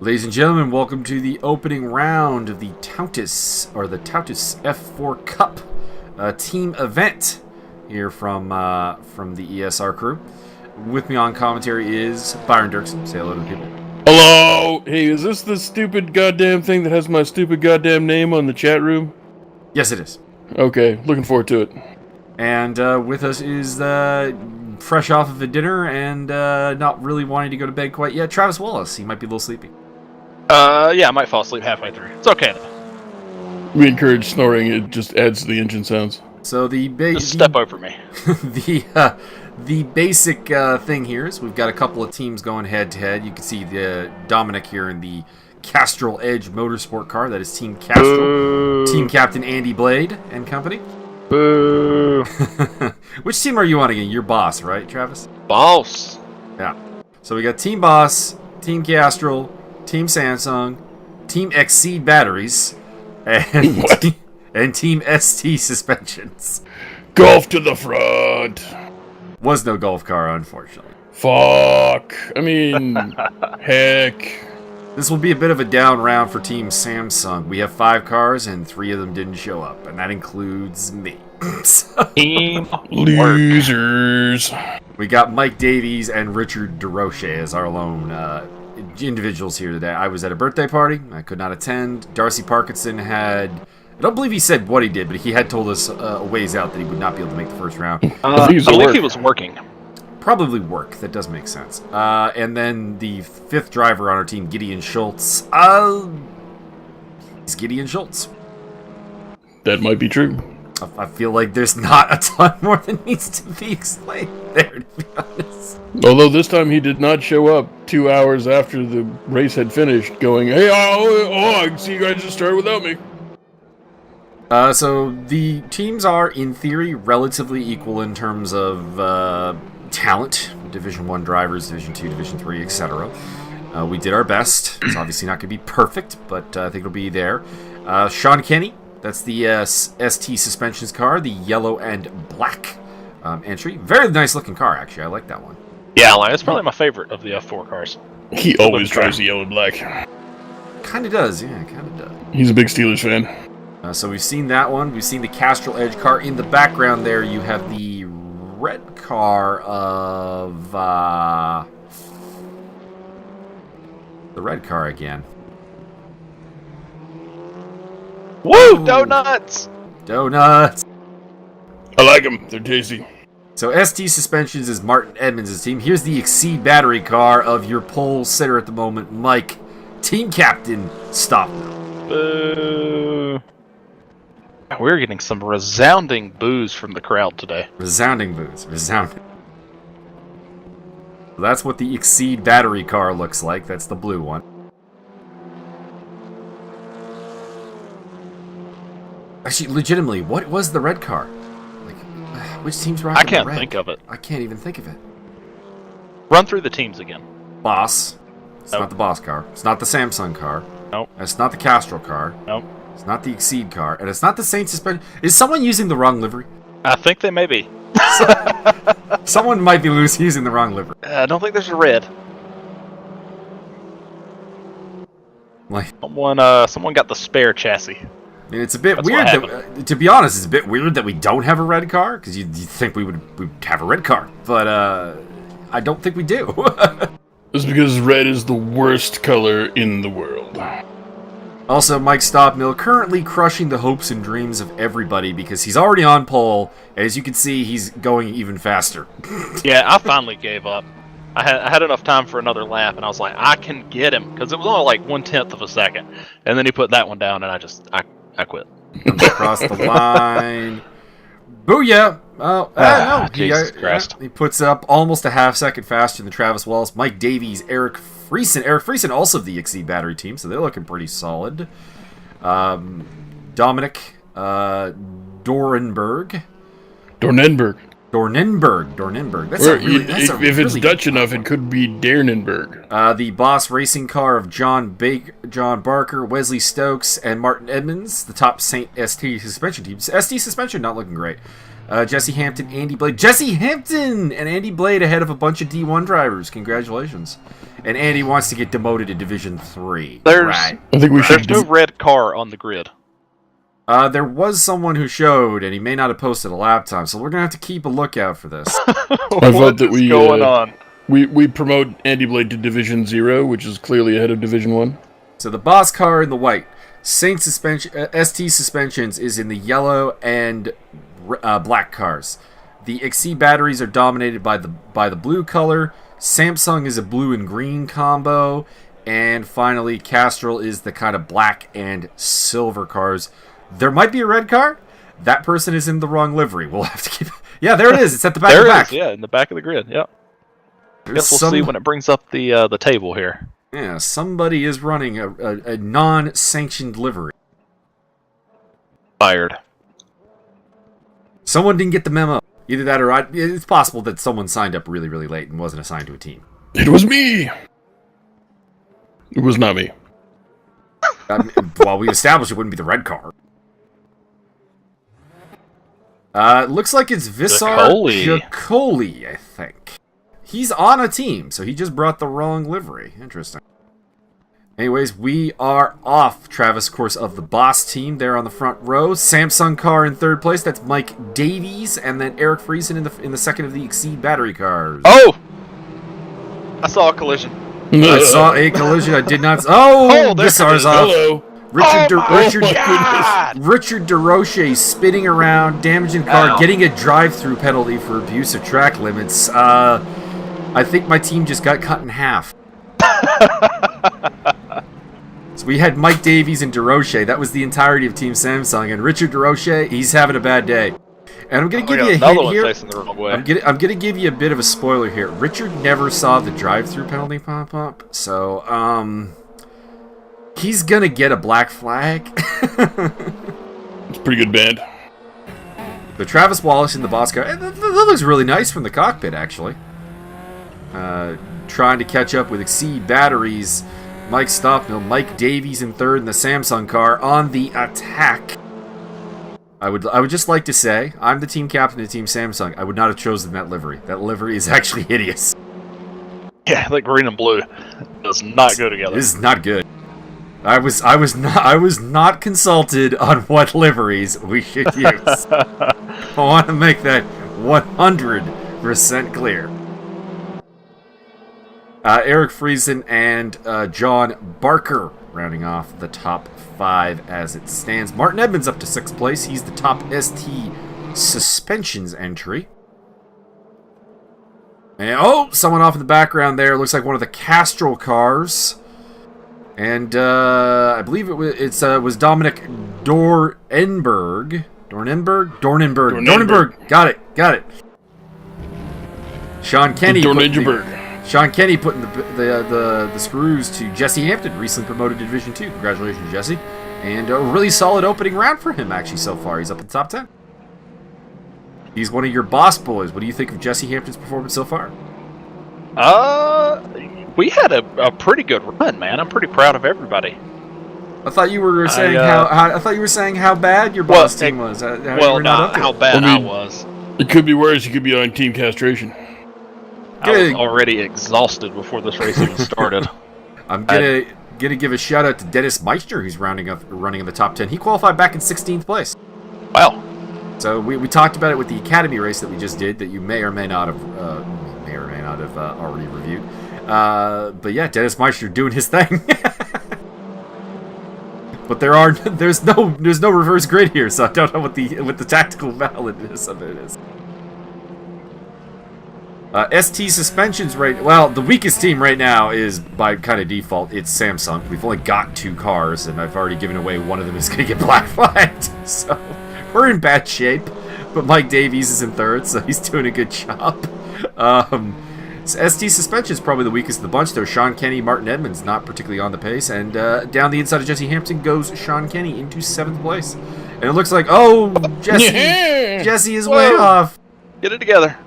Ladies and gentlemen, welcome to the opening round of the Tatuus F4 Cup team event here from the ESR crew. With me on commentary is Byron Dirksen. Say hello to the people. Hello! Hey, is this the stupid goddamn thing that has my stupid goddamn name on the chat room? Yes, it is. Okay, looking forward to it. And with us is fresh off of a dinner and not really wanting to go to bed quite yet, Travis Wallace. He might be a little sleepy. Yeah, I might fall asleep halfway through. It's okay though. We encourage snoring, it just adds to the engine sounds. So Just step over me. The basic thing here is we've got a couple of teams going head-to-head. You can see Dominic here in the Castrol Edge Motorsport car. That is Team Castrol. Boo. Team Captain Andy Blade and company. Boo! Which team are you on again? Your boss, right, Travis? Boss. Yeah. So we got Team Boss, Team Castrol, Team Samsung, Team Exide batteries, and What? and Team ST suspensions. Golf to the front! Was no golf car, unfortunately. Fuck! I mean, heck. This will be a bit of a down round for Team Samsung. We have 5 cars, and 3 of them didn't show up, and that includes me. So, Team Losers. we got Mike Davies and Richard DeRoche as our lone individuals here today. I was at a birthday party. I could not attend. Darcy Parkinson had... I don't believe he said what he did, but he had told us a ways out that he would not be able to make the first round. I believe he was working. Probably work. That does make sense. And then the 5th driver on our team, Gideon Schultz. He's Gideon Schultz. That might be true. I feel like there's not a ton more that needs to be explained there, to be honest. Although this time he did not show up 2 hours after the race had finished, going, "Hey, I see you guys just started without me." So the teams are, in theory, relatively equal in terms of talent. Division 1 drivers, Division 2, Division 3, etc. We did our best. It's obviously not going to be perfect, but I think it'll be there. Sean Kenny, that's the ST suspensions car, the yellow and black entry. Very nice looking car, actually. I like that one. Yeah, it's probably my favorite of the F4 cars. He always drives the yellow and black. Kind of does, yeah, kind of does. He's a big Steelers fan. So we've seen that one. We've seen the Castrol Edge car. In the background there, you have the red car of... the red car again. Woo! Donuts! Donuts! I like them. They're tasty. So ST Suspensions is Martin Edmonds' team. Here's the Exide battery car of your pole sitter at the moment, Mike. Team Captain, stop. Boo. We're getting some resounding boos from the crowd today. Resounding boos. Resounding. That's what the Exide battery car looks like. That's the blue one. Actually, legitimately, what was the red car? Like, which team's rocking I can't the red? think of it. I can't even think of it. Run through the teams again. Boss. It's Nope. not the Boss car. It's not the Samsung car. Nope. It's not the Castrol car. Nope. It's not the Exide car. And it's not the Saint suspension. Is someone using the wrong livery? I think they may be. Someone might be using the wrong livery. I don't think there's a red. Like, Someone got the spare chassis. I mean, it's a bit That's weird. what That, to be honest, it's a bit weird that we don't have a red car, because you'd think we'd have a red car. But I don't think we do. It's because red is the worst color in the world. Also, Mike Stopmill currently crushing the hopes and dreams of everybody because he's already on pole. As you can see, he's going even faster. Yeah, I finally gave up. I had enough time for another lap, and I was like, I can get him, because it was only like 1/10 of a second. And then he put that one down, and I quit. Comes across the line. Booyah! Oh, no. Jesus Christ. He puts up almost a half second faster than Travis Wallace. Mike Davies, Eric Friesen. Eric Friesen also of the Exide battery team, so they're looking pretty solid. Dominic Dornenberg. Dornenberg. If it's Dutch enough, it could be Dernenberg. The boss racing car of John Barker, Wesley Stokes, and Martin Edmonds. The top Saint ST suspension team. ST suspension not looking great. Jesse Hampton, Andy Blade. Jesse Hampton and Andy Blade ahead of a bunch of D1 drivers. Congratulations. And Andy wants to get demoted to Division 3. I think we should. There's no red car on the grid. There was someone who showed, and he may not have posted a lap time, so we're going to have to keep a lookout for this. I vote that What's going on? We promote Andy Blade to Division 0, which is clearly ahead of Division 1. So the boss car in the white. Saint suspension, ST suspensions is in the yellow and black cars. The Exide batteries are dominated by the blue color. Samsung is a blue and green combo. And finally, Castrol is the kind of black and silver cars. There might be a red car. That person is in the wrong livery. We'll have to keep... Yeah, there it is. It's at the back of the back. Yeah, in the back of the grid. Yep. Guess we'll see when it brings up the table here. Yeah, somebody is running a non-sanctioned livery. Fired. Someone didn't get the memo. Either that or it's possible that someone signed up really, really late and wasn't assigned to a team. It was me! It was not me. Well, we established it wouldn't be the red car. It looks like it's Visar Jacoli, I think. He's on a team, so he just brought the wrong livery. Interesting. Anyways, we are off. Travis, of course, of the boss team there on the front row. Samsung car in third place. That's Mike Davies, and then Eric Friesen in the second of the Exide battery cars. Oh! I saw a collision. I saw a collision. I did not. Oh, Visar's off. Hello. Richard DeRoche spinning around, damaging the car, getting a drive-through penalty for abuse of track limits. I think my team just got cut in half. So we had Mike Davies and DeRoche. That was the entirety of Team Samsung. And Richard DeRoche, he's having a bad day. And I'm going to give you a hint here. I'm going to give you a bit of a spoiler here. Richard never saw the drive-through penalty pop up. So, he's going to get a black flag. It's a pretty good band. The Travis Wallace in the boss car. That looks really nice from the cockpit, actually. Trying to catch up with Exide batteries. Mike Stockmill, Mike Davies in third in the Samsung car on the attack. I would just like to say, I'm the team captain of Team Samsung. I would not have chosen that livery. That livery is actually hideous. Yeah, that green and blue does not go together. This is not good. I was not consulted on what liveries we should use. I want to make that 100% clear. Eric Friesen and John Barker rounding off the top 5 as it stands. Martin Edmonds up to 6th place. He's the top ST suspensions entry. And someone off in the background there. Looks like one of the Castrol cars. And I believe it was Dominic Dornenberg. Dornenberg. Got it. Sean Kenny. Sean Kenny putting the screws to Jesse Hampton, recently promoted to Division 2. Congratulations, Jesse. And a really solid opening round for him, actually, so far. He's up in the top 10. He's one of your boss boys. What do you think of Jesse Hampton's performance so far? We had a pretty good run, man. I'm pretty proud of everybody. I thought you were saying how bad your boss team was. How bad I was. It could be worse. You could be on team castration. I was already exhausted before this race even started. I'm gonna give a shout out to Dennis Meister, who's running in the top 10. He qualified back in 16th place. Wow. So we talked about it with the Academy race that we just did, that you may or may not have already reviewed. But yeah, Dennis Meister doing his thing. But there's no reverse grid here, so I don't know what the tactical validness of it is. ST suspensions the weakest team right now is, by kind of default, it's Samsung. We've only got 2 cars, and I've already given away one of them is going to get black flagged. So we're in bad shape. But Mike Davies is in third, so he's doing a good job. ST suspension is probably the weakest of the bunch, though. Sean Kenny, Martin Edmonds not particularly on the pace. And down the inside of Jesse Hampton goes Sean Kenny into 7th place. And it looks like, Jesse is way off. Get it together.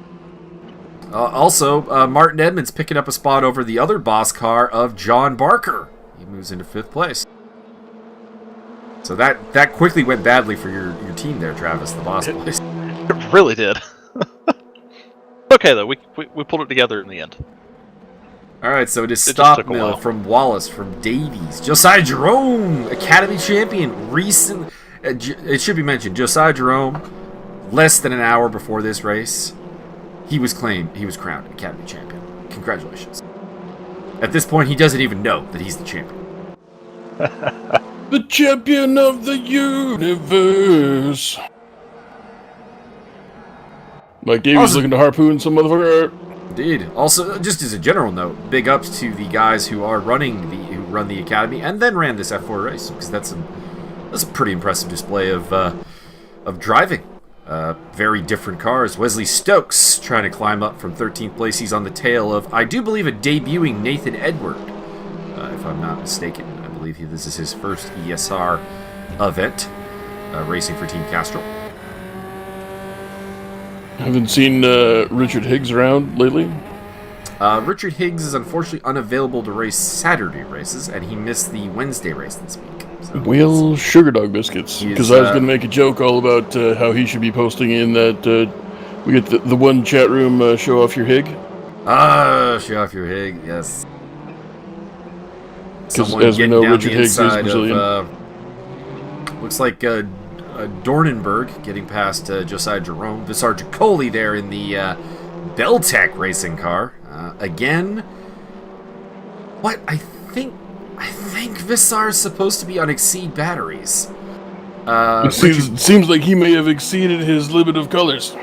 Also, Martin Edmonds picking up a spot over the other boss car of John Barker. He moves into 5th place. So that quickly went badly for your team there, Travis, the boss place. It really did. Okay, though. We pulled it together in the end. All right, so it is It just Stop took a Mill while. from Wallace, from Davies. Josiah Jerome, Academy champion, recent. It should be mentioned, Josiah Jerome, less than an hour before this race, he was crowned Academy champion. Congratulations. At this point, he doesn't even know that he's the champion. The champion of the universe. Mike Davies Also- looking to harpoon some motherfucker. Indeed. Also, just as a general note, big ups to the guys who run the academy and then ran this F4 race, because that's a pretty impressive display of driving. Very different cars. Wesley Stokes trying to climb up from 13th place. He's on the tail of, I do believe, a debuting Nathan Edward, if I'm not mistaken. I believe this is his first ESR event, racing for Team Castrol. Haven't seen Richard Higgs around lately. Richard Higgs is unfortunately unavailable to race Saturday races, and he missed the Wednesday race this week. So Well, sugar dog biscuits. He's, Because I was going to make a joke all about how he should be posting in that we get the one chat room show off your Hig. show off your Hig, yes. Someone as we getting know, down Richard the Higgs is inside Brazilian. of, looks like Dornenberg getting past Josiah Jerome. Visar Jacoli there in the Beltec racing car. Again, what I think Visar's supposed to be on Exide batteries. It seems like he may have exceeded his limit of colors.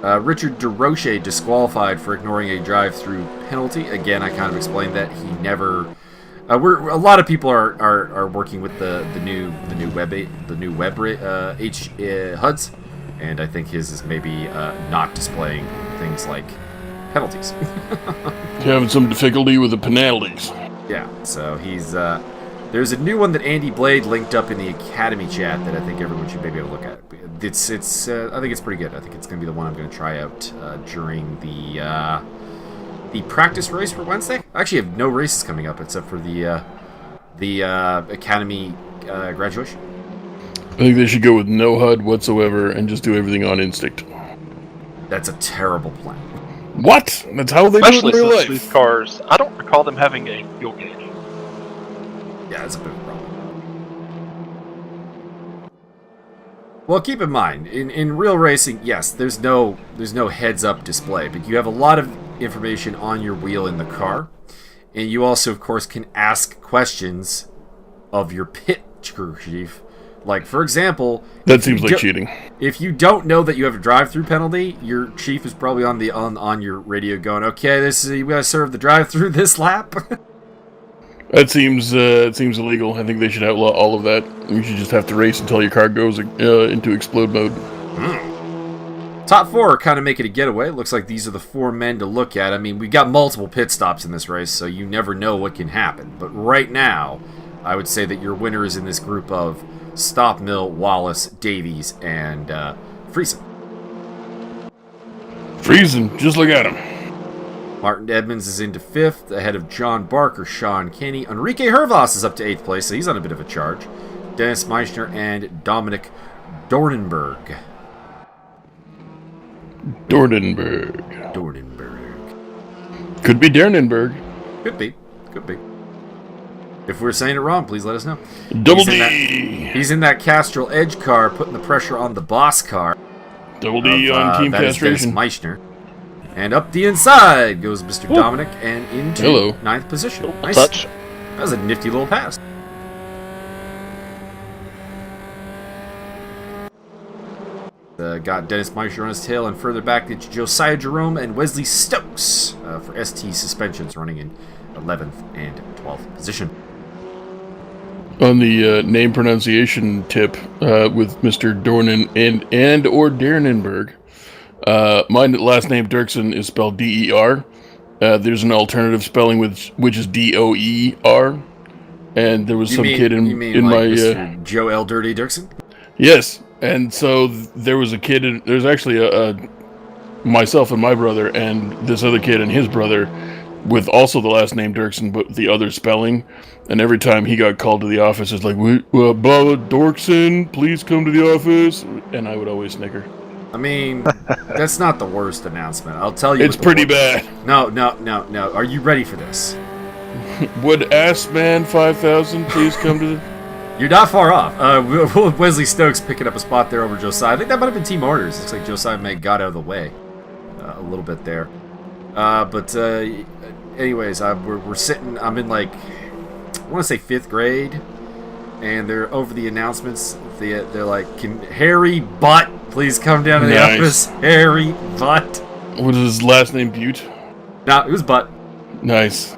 Richard DeRoche disqualified for ignoring a drive-through penalty. Again, I kind of explained that he never. A lot of people are working with the new web HUDs, and I think his is maybe not displaying things like penalties. Having some difficulty with the penalties. Yeah, so he's there's a new one that Andy Blade linked up in the Academy chat that I think everyone should maybe have a look at. It's I think it's pretty good. I think it's going to be the one I'm going to try out during the practice race for Wednesday. I actually have no races coming up except for the Academy graduation. I think they should go with no HUD whatsoever and just do everything on instinct. That's a terrible plan. What? That's how they Especially do it in real since life. these cars, I don't recall them having a fuel gauge. Yeah, that's a bit of a problem. Well, keep in mind, in real racing, yes, there's no heads-up display, but you have a lot of information on your wheel in the car, and you also, of course, can ask questions of your pit crew chief. Like, for example, That seems like cheating. if you don't know that you have a drive-through penalty, your chief is probably on your radio going, "Okay, you gotta serve the drive-through this lap." That seems illegal. I think they should outlaw all of that. You should just have to race until your car goes into explode mode. Top four are kind of making a getaway. Looks like these are the four men to look at. I mean, we got multiple pit stops in this race, so you never know what can happen. But right now, I would say that your winner is in this group of Stop Mill, Wallace, Davies, and Friesen. Freezing, just look at him. Martin Edmonds is into 5th, ahead of John Barker, Sean Kenny. Enrique Hervas is up to 8th place, so he's on a bit of a charge. Dennis Meissner and Dominic Dornenberg. Dornenberg. Could be Dernenberg. Could be. If we're saying it wrong, please let us know. Double He's in D. He's in that Castrol Edge car, putting the pressure on the boss car. Double D on Team that is Dennis Castration. Meissner. And up the inside goes Mr. Dominic, and into 9th position. Nice. Touch. That was a nifty little pass. Got Dennis Meissner on his tail, and further back it's Josiah Jerome and Wesley Stokes for ST Suspensions, running in 11th and 12th position. On the name pronunciation tip with Mr. Dornan and or Dernenberg, my last name Dirksen is spelled D-E-R. There's an alternative spelling which is D-O-E-R, and there was some kid in my Mr. Joe L. Dirty Dirksen? Yes, and so there was a kid. There's actually myself and my brother, and this other kid and his brother, with also the last name Dirksen, but the other spelling. And every time he got called to the office, it's like, Baba Dorkson, please come to the office. And I would always snicker. I mean, that's not the worst announcement. I'll tell you. It's pretty bad. No. Are you ready for this? Would Ass Man 5000 please come to the... You're not far off. Wesley Stokes picking up a spot there over Josiah. I think that might have been team orders. Looks like Josiah may have got out of the way a little bit there. Anyways, we're sitting. I'm in like, I want to say 5th grade, and they're over the announcements. They're like, "Can Harry Butt please come down to the office?" Harry Butt. What is his last name? Butte? No, it was Butt. Nice.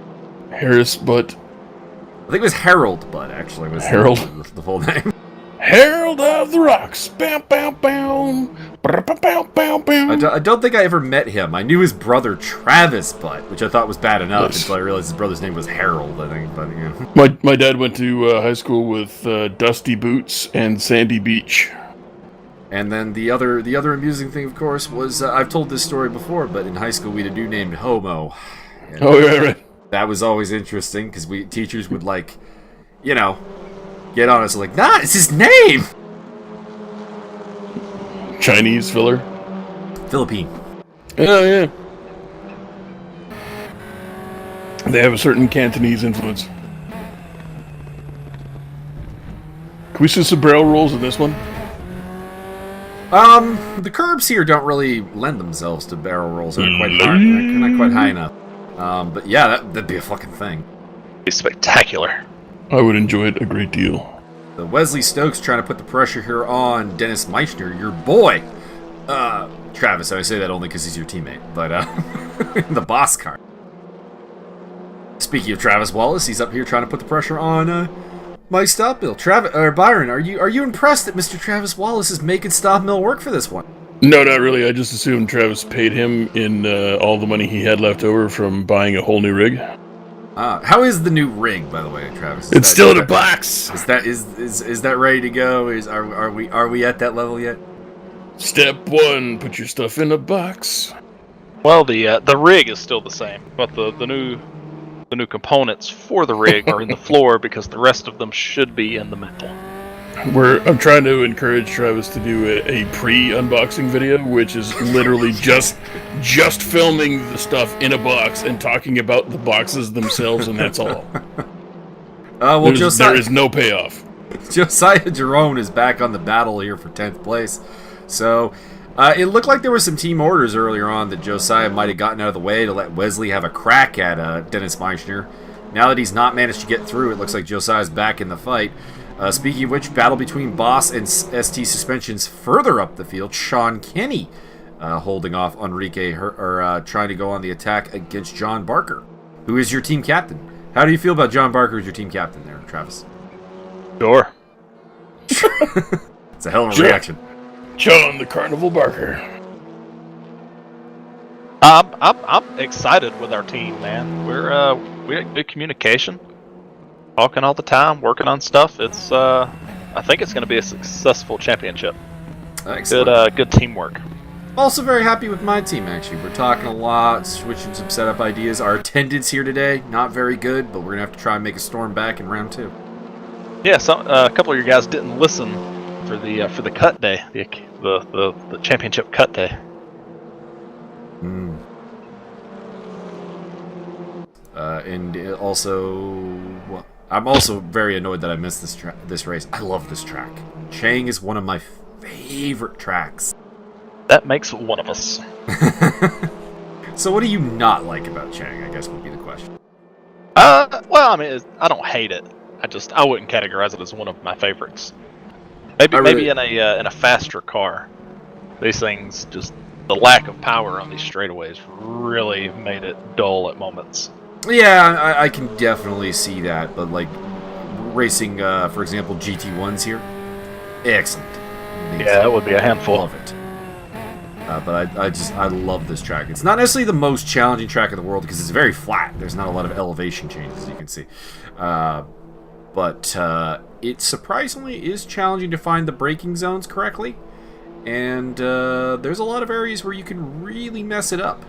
Harris Butt. I think it was Harold Butt, actually. Was Harold? The full name. Herald of the Rocks. Bam, bam, bam. Bam, bam, bam, bam. I don't think I ever met him. I knew his brother Travis Butt, which I thought was bad enough Yes. until I realized his brother's name was Harold, I think. But, yeah. My dad went to high school with Dusty Boots and Sandy Beach. And then the other amusing thing, of course, was I've told this story before, but in high school we had a dude named Homo. And Oh, yeah, right. that was always interesting because teachers would get on us like, nah, it's his name. Chinese filler. Philippine. Oh, yeah. They have a certain Cantonese influence. Can we see some barrel rolls in this one? The curbs here don't really lend themselves to barrel rolls. They're not quite high enough. But yeah, that'd be a fucking thing. Be spectacular. I would enjoy it a great deal. The Wesley Stokes trying to put the pressure here on Dennis Meichner, your boy. Travis, I say that only because he's your teammate, but the boss car. Speaking of Travis Wallace, he's up here trying to put the pressure on Mike Stopmill. Byron, are you impressed that Mr. Travis Wallace is making Stopmill work for this one? No, not really. I just assumed Travis paid him in all the money he had left over from buying a whole new rig. How is the new rig, by the way, Travis? It's still in a box. Is that ready to go? Are we at that level yet? Step 1, put your stuff in a box. Well, the rig is still the same, but the new components for the rig are in the floor because the rest of them should be in the metal. I'm trying to encourage Travis to do a pre-unboxing video, which is literally just filming the stuff in a box and talking about the boxes themselves, and that's all. There is no payoff. Josiah Jerome is back on the battle here for 10th place. So, it looked like there were some team orders earlier on that Josiah might have gotten out of the way to let Wesley have a crack at Dennis Meichner. Now that he's not managed to get through, it looks like Josiah's back in the fight. Speaking of which, battle between Boss and ST Suspensions further up the field. Sean Kenny holding off Enrique, trying to go on the attack against John Barker, who is your team captain. How do you feel about John Barker as your team captain there, Travis? Sure. It's a hell of a reaction. John the Carnival Barker. I'm excited with our team, man. We got good communication, talking all the time, working on stuff. It's I think it's going to be a successful championship. Excellent. Good teamwork. Also very happy with my team, actually. We're talking a lot, switching some setup ideas. Our attendance here today, not very good, but we're going to have to try and make a storm back in round 2. Yeah, a couple of your guys didn't listen for the cut day, the championship cut day. And also, I'm also very annoyed that I missed this race. I love this track. Chang is one of my favorite tracks. That makes one of us. So what do you not like about Chang, I guess would be the question. Well, I mean, I don't hate it. I wouldn't categorize it as one of my favorites. Maybe in a faster car. These things, just the lack of power on these straightaways really made it dull at moments. Yeah, I can definitely see that, but like racing, for example, GT1s here, excellent. Yeah, that would be a handful. Love it. But I love this track. It's not necessarily the most challenging track in the world because it's very flat. There's not a lot of elevation changes, as you can see. But it surprisingly is challenging to find the braking zones correctly. and there's a lot of areas where you can really mess it up.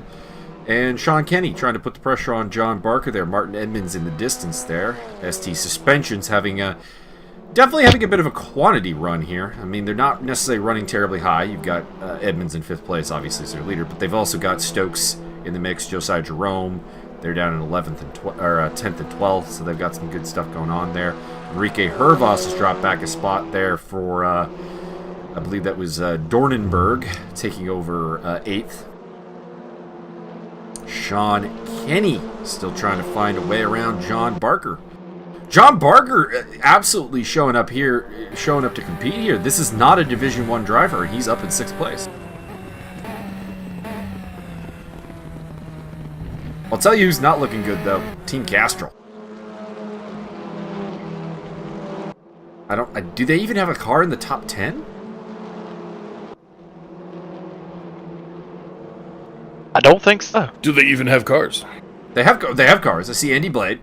And Sean Kenny trying to put the pressure on John Barker there. Martin Edmonds in the distance there. ST Suspension's definitely having a bit of a quantity run here. I mean, they're not necessarily running terribly high. You've got Edmonds in 5th place, obviously, as their leader, but they've also got Stokes in the mix, Josiah Jerome. They're down in 11th and 10th and 12th, so they've got some good stuff going on there. Enrique Hervas has dropped back a spot there for, I believe that was Dornenberg taking over 8th. Sean Kenny still trying to find a way around John Barker. John Barker absolutely showing up to compete here. This is not a Division 1 driver, and he's up in 6th place. I'll tell you who's not looking good, though. Team Castrol. Do they even have a car in the top 10? I don't think so. Do they even have cars? They have cars. I see Andy Blade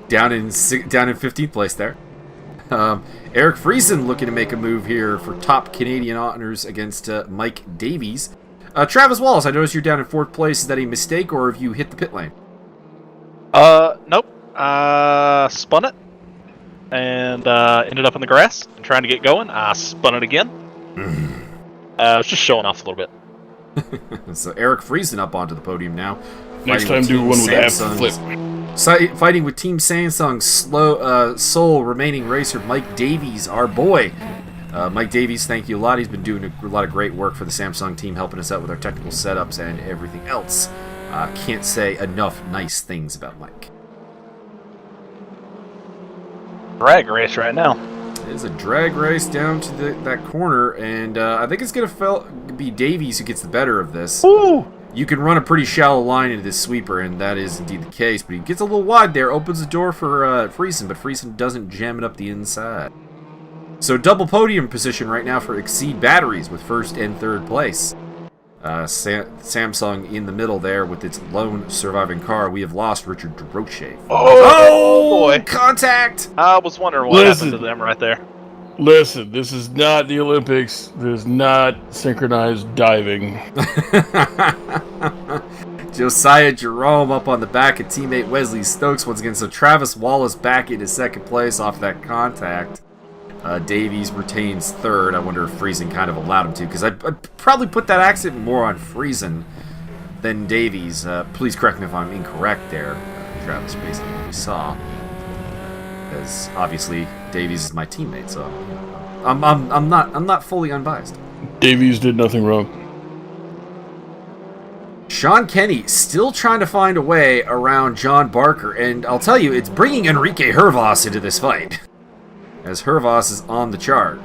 down in 15th place there. Eric Friesen looking to make a move here for top Canadian honors against Mike Davies. Travis Wallace, I noticed you're down in 4th place. Is that a mistake, or have you hit the pit lane? Nope. Spun it and ended up in the grass trying to get going. I spun it again. I was just showing off a little bit. So Eric Friesen up onto the podium now. Next time, do one with half flip. Fighting with Team Samsung's sole remaining racer, Mike Davies, our boy. Mike Davies, thank you a lot. He's been doing a lot of great work for the Samsung team, helping us out with our technical setups and everything else. Can't say enough nice things about Mike. Drag race right now. It is a drag race down to that corner, and I think it's going to be Davies who gets the better of this. Ooh. You can run a pretty shallow line into this sweeper, and that is indeed the case, but he gets a little wide there, opens the door for Friesen, but Friesen doesn't jam it up the inside. So double podium position right now for Exide Batteries with 1st and 3rd place. Samsung in the middle there with its lone surviving car. We have lost Richard Droche. Oh boy. Contact! I was wondering what happened to them right there. Listen, this is not the Olympics. This is not synchronized diving. Josiah Jerome up on the back of teammate Wesley Stokes once again. So Travis Wallace back into 2nd place off that contact. Davies retains 3rd. I wonder if Friesen kind of allowed him to, because I'd probably put that accident more on Friesen than Davies. Please correct me if I'm incorrect there, Travis, based on what we saw. Because obviously Davies is my teammate, so I'm not fully unbiased. Davies did nothing wrong. Sean Kenny still trying to find a way around John Barker, and I'll tell you, it's bringing Enrique Hervas into this fight, as Hervas is on the charge.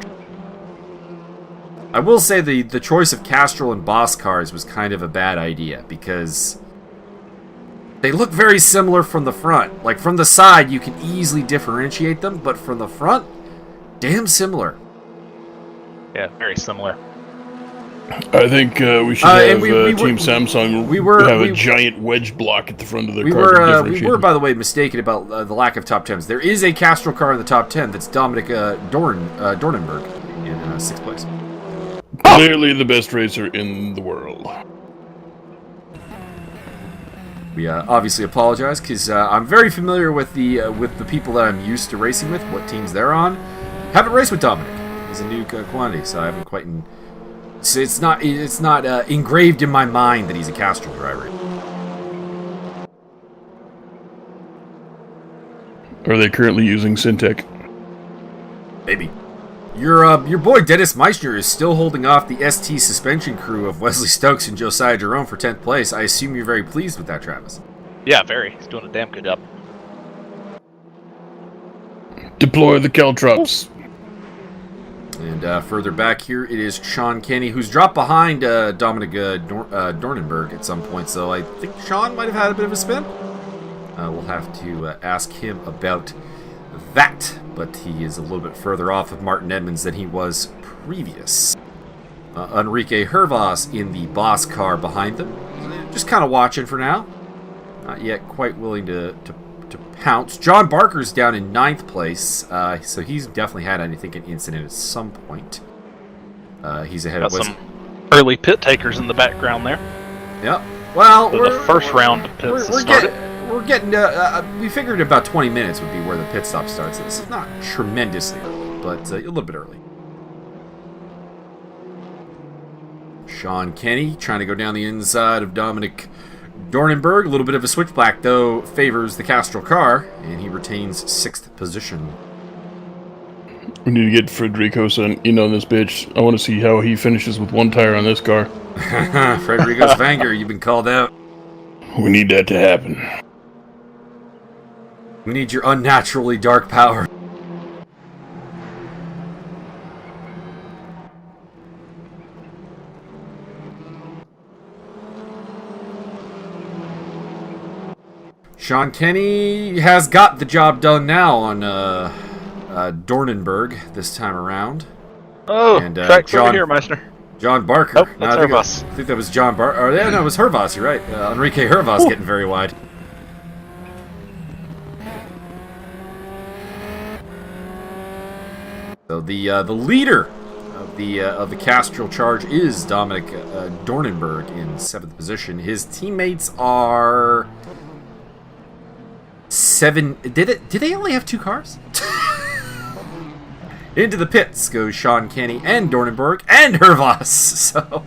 I will say the choice of Castrol and Boss cars was kind of a bad idea, because they look very similar from the front. Like, from the side, you can easily differentiate them, but from the front, damn similar. Yeah, very similar. I think we should have Team Samsung have a giant wedge block at the front of their car. We were, by the way, mistaken about the lack of top 10s. There is a Castrol car in the top 10 that's Dominic Dornenberg in 6th place. Clearly the best racer in the world. We obviously apologize, because I'm very familiar with the people that I'm used to racing with, what teams they're on. Haven't raced with Dominic. He's a new quantity, so I haven't quite... So it's not engraved in my mind that he's a Castrol driver. Are they currently using Syntec? Maybe. Your boy Dennis Meissner is still holding off the ST suspension crew of Wesley Stokes and Josiah Jerome for 10th place. I assume you're very pleased with that, Travis. Yeah, very. He's doing a damn good job. Deploy the Caltrops. And further back here, it is Sean Kenny, who's dropped behind Dominic Dornenberg at some point, so I think Sean might have had a bit of a spin. We'll have to ask him about that, but he is a little bit further off of Martin Edmonds than he was previous. Enrique Hervas in the boss car behind them. Just kind of watching for now. Not yet quite willing to Pounce. John Barker's down in 9th place, so he's definitely had, I think, an incident at some point. He's ahead Got of some early pit takers in the background there. Yep. Well, So the first round of pits we're getting. We figured about 20 minutes would be where the pit stop starts. This is not tremendously early, but a little bit early. Sean Kenny trying to go down the inside of Dominic Dornenberg. A little bit of a switchback, though, favors the Castrol car, and he retains 6th position. We need to get Federico in on this bitch. I want to see how he finishes with one tire on this car. Federico Svanger, you've been called out. We need that to happen. We need your unnaturally dark power. Sean Kenny has got the job done now on Dornenberg this time around. Oh, and, track's over here, Meister. John Barker. Oh, that's Hervas. I think that was John Barker. Oh, yeah, no, it was Hervas, you're right. Enrique Hervas getting very wide. So the leader of the Castrol charge is Dominic Dornenberg in 7th position. His teammates are 7. Did they only have 2 cars? Into the pits goes Sean Kenny and Dornenberg and Hervas. So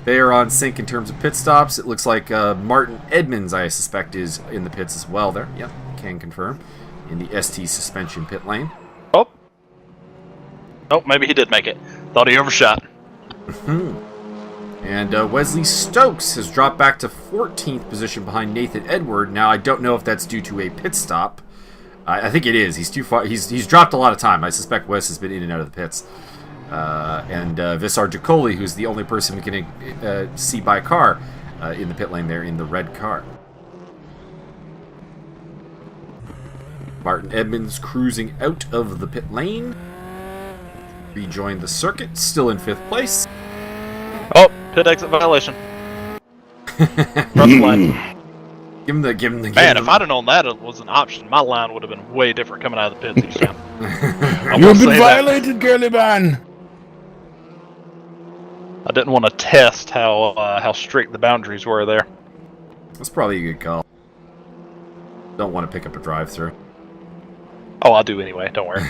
they are on sync in terms of pit stops. It looks like Martin Edmonds, I suspect, is in the pits as well there. Yep, can confirm. In the ST suspension pit lane. Oh, maybe he did make it. Thought he overshot. And Wesley Stokes has dropped back to 14th position behind Nathan Edward. Now, I don't know if that's due to a pit stop. I think it is. He's too far. He's dropped a lot of time. I suspect Wes has been in and out of the pits. And Visar Jacoli, who's the only person we can see by car in the pit lane there in the red car. Martin Edmonds cruising out of the pit lane. Rejoined the circuit, still in 5th place. Oh, pit exit violation. Front line. Give him the Man, if I'd have known that it was an option, my line would have been way different coming out of the pits each time. You've been violated, girly man. I didn't want to test how strict the boundaries were there. That's probably a good call. Don't want to pick up a drive-through. Oh, I'll do anyway. Don't worry.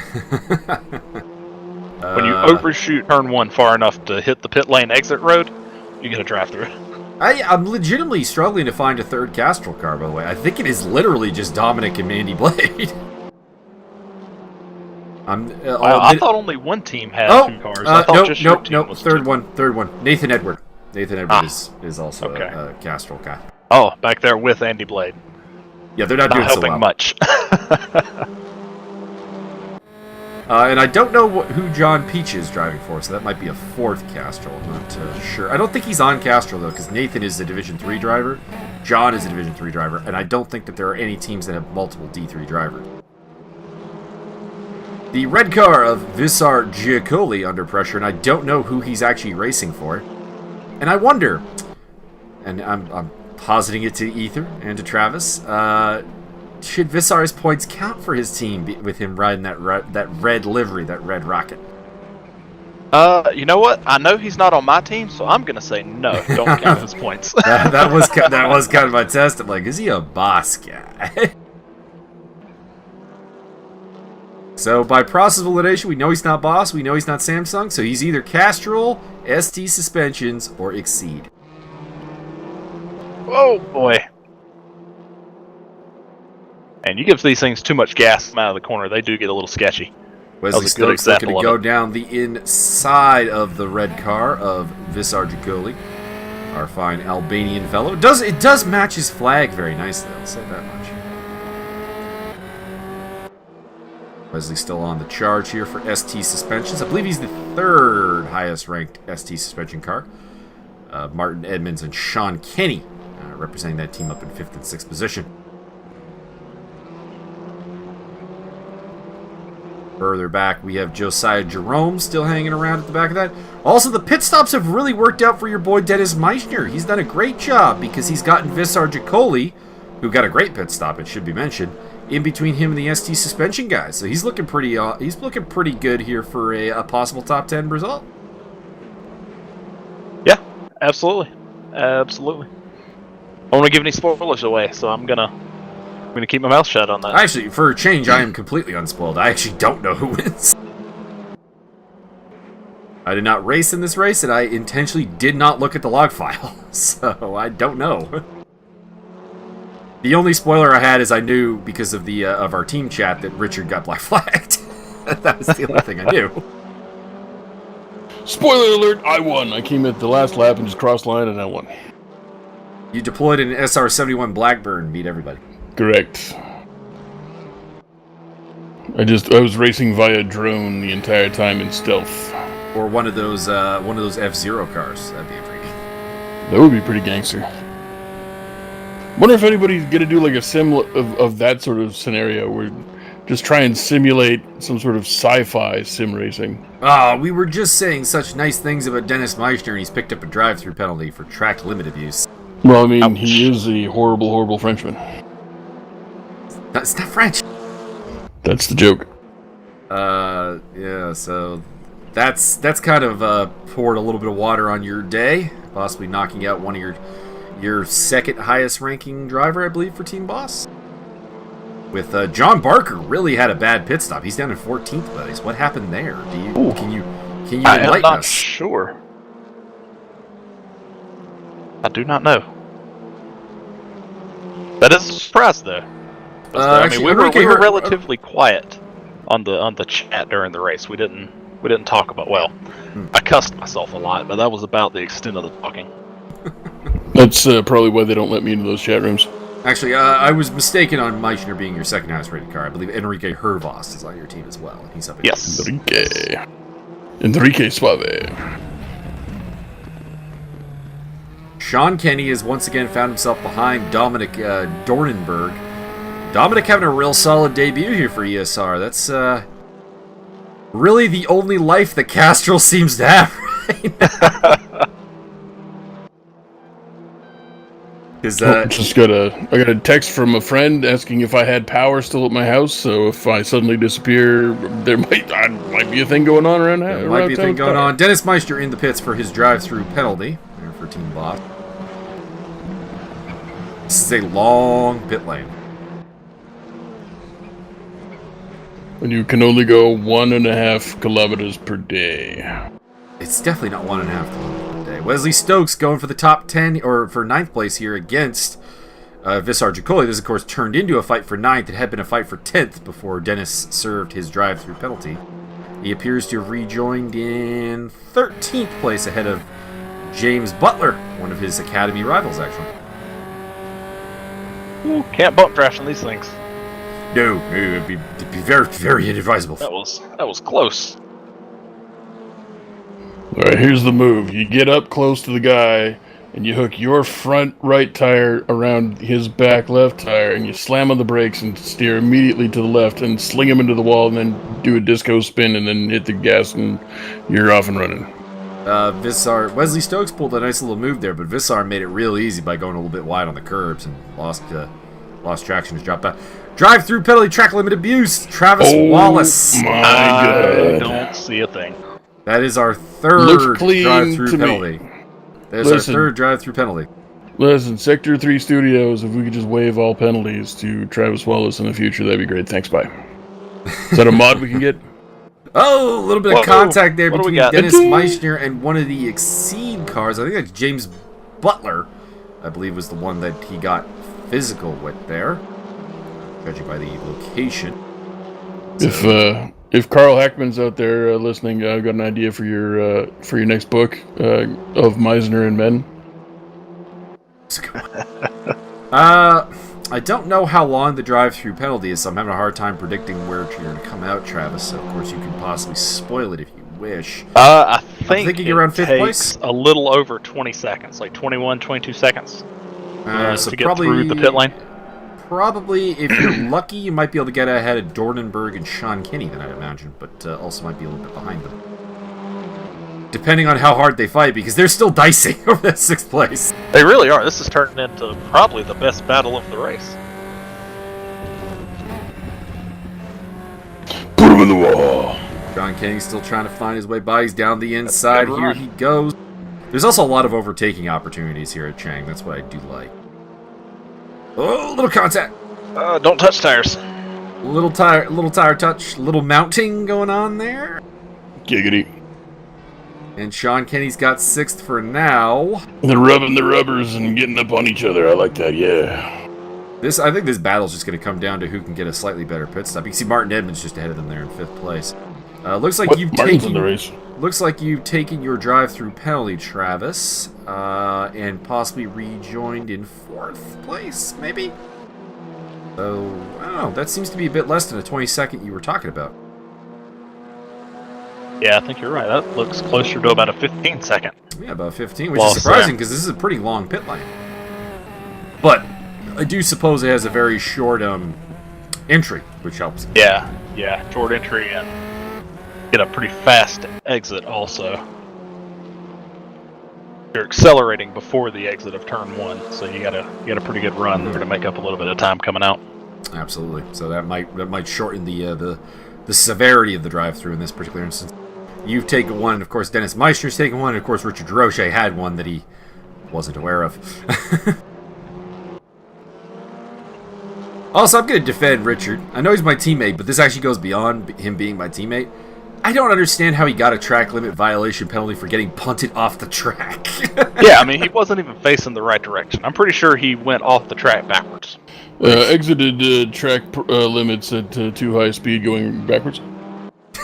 When you overshoot turn 1 far enough to hit the pit lane exit road, you get a drive-through. I'm legitimately struggling to find a third Castrol car, by the way. I think it is literally just Dominic and Mandy Blade. I thought only one team had 2 cars. I thought just your team was third one. Nathan Edward. Nathan Edward is also a Castrol guy. Oh, back there with Andy Blade. Yeah, they're not doing helping so well. much. And I don't know who John Peach is driving for, so that might be a 4th Castrol. I'm not sure. I don't think he's on Castrol, though, because Nathan is a Division 3 driver, John is a Division 3 driver, and I don't think that there are any teams that have multiple D3 drivers. The red car of Visar Giacoli under pressure, and I don't know who he's actually racing for. And I wonder, and I'm positing it to Ether and to Travis, should Visar's points count for his team with him riding that red livery, that red rocket? You know what? I know he's not on my team, so I'm gonna say no. Don't count his points. that was kind of my test. I'm like, is he a boss guy? So by process of elimination, we know he's not boss. We know he's not Samsung. So he's either Castrol, ST Suspensions, or Exide. Oh boy. And you give these things too much gas out of the corner, they do get a little sketchy. Wesley Stokes looking to go down the inside of the red car of Visar Giacoli, our fine Albanian fellow. It does match his flag very nicely, I'll say that much. Wesley still on the charge here for ST Suspensions. I believe he's the 3rd highest ranked ST suspension car. Martin Edmonds and Sean Kenny representing that team up in 5th and 6th position. Further back, we have Josiah Jerome still hanging around at the back of that. Also, the pit stops have really worked out for your boy Dennis Meissner. He's done a great job because he's gotten Visar Giacoli, who got a great pit stop, it should be mentioned, in between him and the ST suspension guys. So he's looking pretty good here for a possible top 10 result. Yeah, absolutely. Absolutely. I don't want to give any spoilers away, so I'm gonna keep my mouth shut on that. Actually, for a change, I am completely unspoiled. I actually don't know who wins. I did not race in this race, and I intentionally did not look at the log file, so I don't know. The only spoiler I had is I knew because of the of our team chat that Richard got black flagged. That was the only thing I knew. Spoiler alert, I won. I came at the last lap and just crossed line and I won. You deployed an SR-71 Blackburn, beat everybody. Correct. I was racing via drone the entire time in stealth. Or one of those F-Zero cars. That'd be pretty. That would be pretty gangster. Wonder if anybody's gonna do like a sim of that sort of scenario where just try and simulate some sort of sci-fi sim racing. We were just saying such nice things about Dennis Meissner, and he's picked up a drive-through penalty for track limit abuse. Well, I mean, he is a horrible, horrible Frenchman. That's not French. That's the joke. Yeah, so that's kind of poured a little bit of water on your day, possibly knocking out one of your second highest ranking driver, I believe, for Team Boss. With John Barker really had a bad pit stop. He's down in 14th place. What happened there? Can you enlighten I'm not us? sure. I do not know. That is a surprise, though. Actually, we were relatively quiet on the chat during the race. We didn't talk about. Well, I cussed myself a lot, but that was about the extent of the talking. That's probably why they don't let me into those chat rooms. Actually, I was mistaken on Meissner being your second highest rated car. I believe Enrique Hervos is on your team as well. He's up. Yes. Enrique Suave. Sean Kenny has once again found himself behind Dominic Dornenberg. Dominic having a real solid debut here for ESR. That's really the only life that Castrol seems to have right now. I got a text from a friend asking if I had power still at my house. So if I suddenly disappear, there might be a thing going on around here. There might be a thing going on. Dennis Meissner in the pits for his drive-through penalty there for Team Boss. This is a long pit lane. And you can only go 1.5 kilometers per day. It's definitely not 1.5 kilometers per day. Wesley Stokes going for the top 10, or for 9th place here against Visar Jacoli. This, of course, turned into a fight for 9th. It had been a fight for 10th before Dennis served his drive-through penalty. He appears to have rejoined in 13th place ahead of James Butler, one of his academy rivals, actually. Ooh, can't bump crash on these things. No, it'd be very, very inadvisable. That was close. Alright, here's the move. You get up close to the guy, and you hook your front right tire around his back left tire, and you slam on the brakes and steer immediately to the left and sling him into the wall, and then do a disco spin and then hit the gas, and you're off and running. Wesley Stokes pulled a nice little move there, but Visar made it real easy by going a little bit wide on the curbs and lost traction to drop back. Drive-through penalty, track limit abuse, Travis Wallace. My God. I don't see a thing. That is our third drive-through penalty. That is our third drive-through penalty. Listen, Sector 3 Studios, if we could just waive all penalties to Travis Wallace in the future, that'd be great. Thanks, bye. Is that a mod we can get? Oh, a little bit of contact there between Dennis Meissner and one of the Exide cars. I think that's James Butler, I believe, was the one that he got physical with there, judging by the location. So, if Carl Hackman's out there listening, I've got an idea for your next book of Meissner and Men. I don't know how long the drive-through penalty is, so I'm having a hard time predicting where you're going to come out, Travis. So, of course, you can possibly spoil it if you wish. I think I'm thinking around 5th place. A little over 20 seconds, like 21, 22 seconds so to get through the pit lane. Probably, if you're lucky, you might be able to get ahead of Dornenberg and Sean Kenny, then I'd imagine, but also might be a little bit behind them. Depending on how hard they fight, because they're still dicing over that 6th place. They really are. This is turning into probably the best battle of the race. in the wall. John Kenny's still trying to find his way by. He's down the inside. Good Here run. he goes. There's also a lot of overtaking opportunities here at Chang. That's what I do like. Oh, little contact. Don't touch tires. Little tire touch. Little mounting going on there. Giggity. And Sean Kenny's got 6th for now. They're rubbing the rubbers and getting up on each other. I like that, yeah. I think this battle's just going to come down to who can get a slightly better pit stop. You can see Martin Edmonds just ahead of them there in 5th place. Looks like Martin's in the race. Looks like you've taken your drive-through penalty, Travis, and possibly rejoined in 4th place, maybe? So, I don't know. That seems to be a bit less than a 22nd you were talking about. Yeah, I think you're right. That looks closer to about a 15-second. Yeah, about 15, which is surprising because this is a pretty long pit lane. But I do suppose it has a very short entry, which helps. Yeah, short entry and get a pretty fast exit also. You're accelerating before the exit of turn 1, so you got a pretty good run there to make up a little bit of time coming out. Absolutely. So that might shorten the severity of the drive-through in this particular instance. You've taken one, and of course Dennis Meister's taken one, and of course Richard Durocher had one that he wasn't aware of. Also, I'm going to defend Richard. I know he's my teammate, but this actually goes beyond him being my teammate. I don't understand how he got a track limit violation penalty for getting punted off the track. Yeah, I mean, he wasn't even facing the right direction. I'm pretty sure he went off the track backwards. Exited track limits at too high speed going backwards.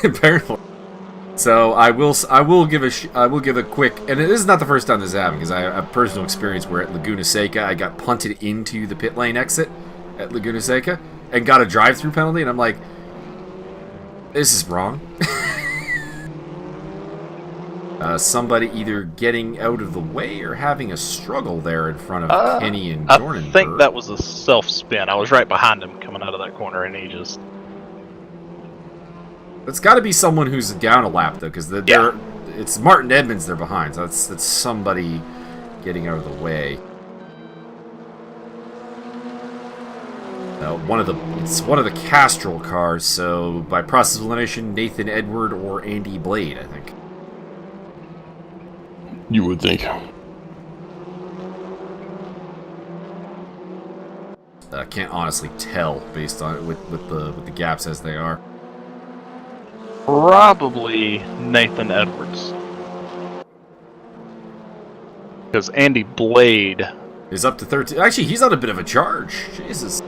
Apparently. So I will give a quick, and this is not the first time this is happening, because I have personal experience where at Laguna Seca I got punted into the pit lane exit at Laguna Seca and got a drive-through penalty, and I'm like, this is wrong. Somebody either getting out of the way or having a struggle there in front of Kenny and Dornenberg. I think that was a self-spin. I was right behind him coming out of that corner, and he just... It's got to be someone who's down a lap, though, because it's Martin Edmonds they're behind, so that's somebody getting out of the way. It's one of the Castrol cars, so by process of elimination, Nathan Edward or Andy Blade, I think. You would think. Can't honestly tell based on with the gaps as they are. Probably Nathan Edwards. Because Andy Blade is up to 13. Actually, he's on a bit of a charge. Jesus.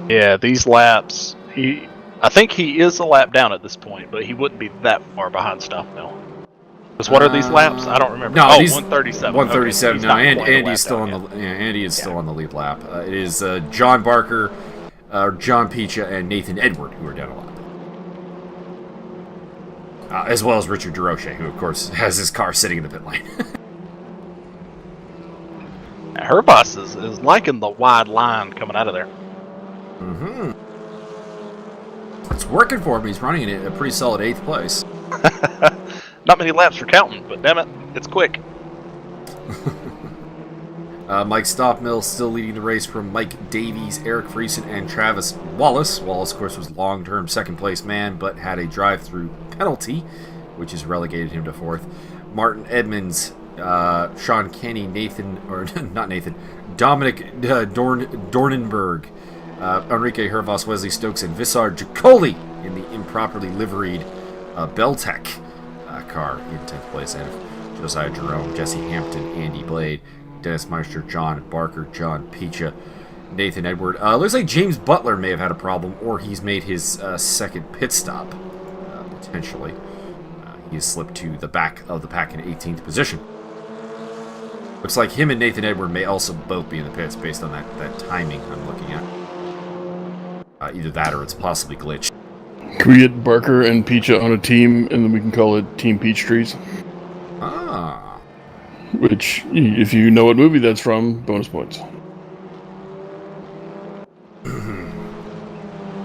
Yeah, these laps, I think he is a lap down at this point, but he wouldn't be that far behind Stockmill. Because what are these laps? I don't remember. No, 137. 137. Okay, no, Andy's still on the Andy is still on the lead lap. It is John Barker, John Picha, and Nathan Edward who are down a lap. As well as Richard Durocher, who of course has his car sitting in the pit lane. Her boss is liking the wide line coming out of there. Mm-hmm. It's working for him. He's running in a pretty solid 8th place. Not many laps for counting, but damn it, it's quick. Mike Stockmill still leading the race from Mike Davies, Eric Friesen, and Travis Wallace. Wallace, of course, was long-term second-place man, but had a drive-through penalty, which has relegated him to 4th. Martin Edmonds, Sean Kenny, Dominic Dornenberg, Enrique Hervas, Wesley Stokes, and Vissar Jacoli in the improperly liveried Beltec car in 10th place, ahead of Josiah Jerome, Jesse Hampton, Andy Blade, Dennis Meister, John Barker, John Picha, Nathan Edward. Looks like James Butler may have had a problem, or he's made his second pit stop, potentially. He has slipped to the back of the pack in 18th position. Looks like him and Nathan Edward may also both be in the pits based on that timing I'm looking at. Either that or it's possibly glitched. Can we get Barker and Picha on a team, and then we can call it Team Peach Trees? Ah. Which, if you know what movie that's from, bonus points.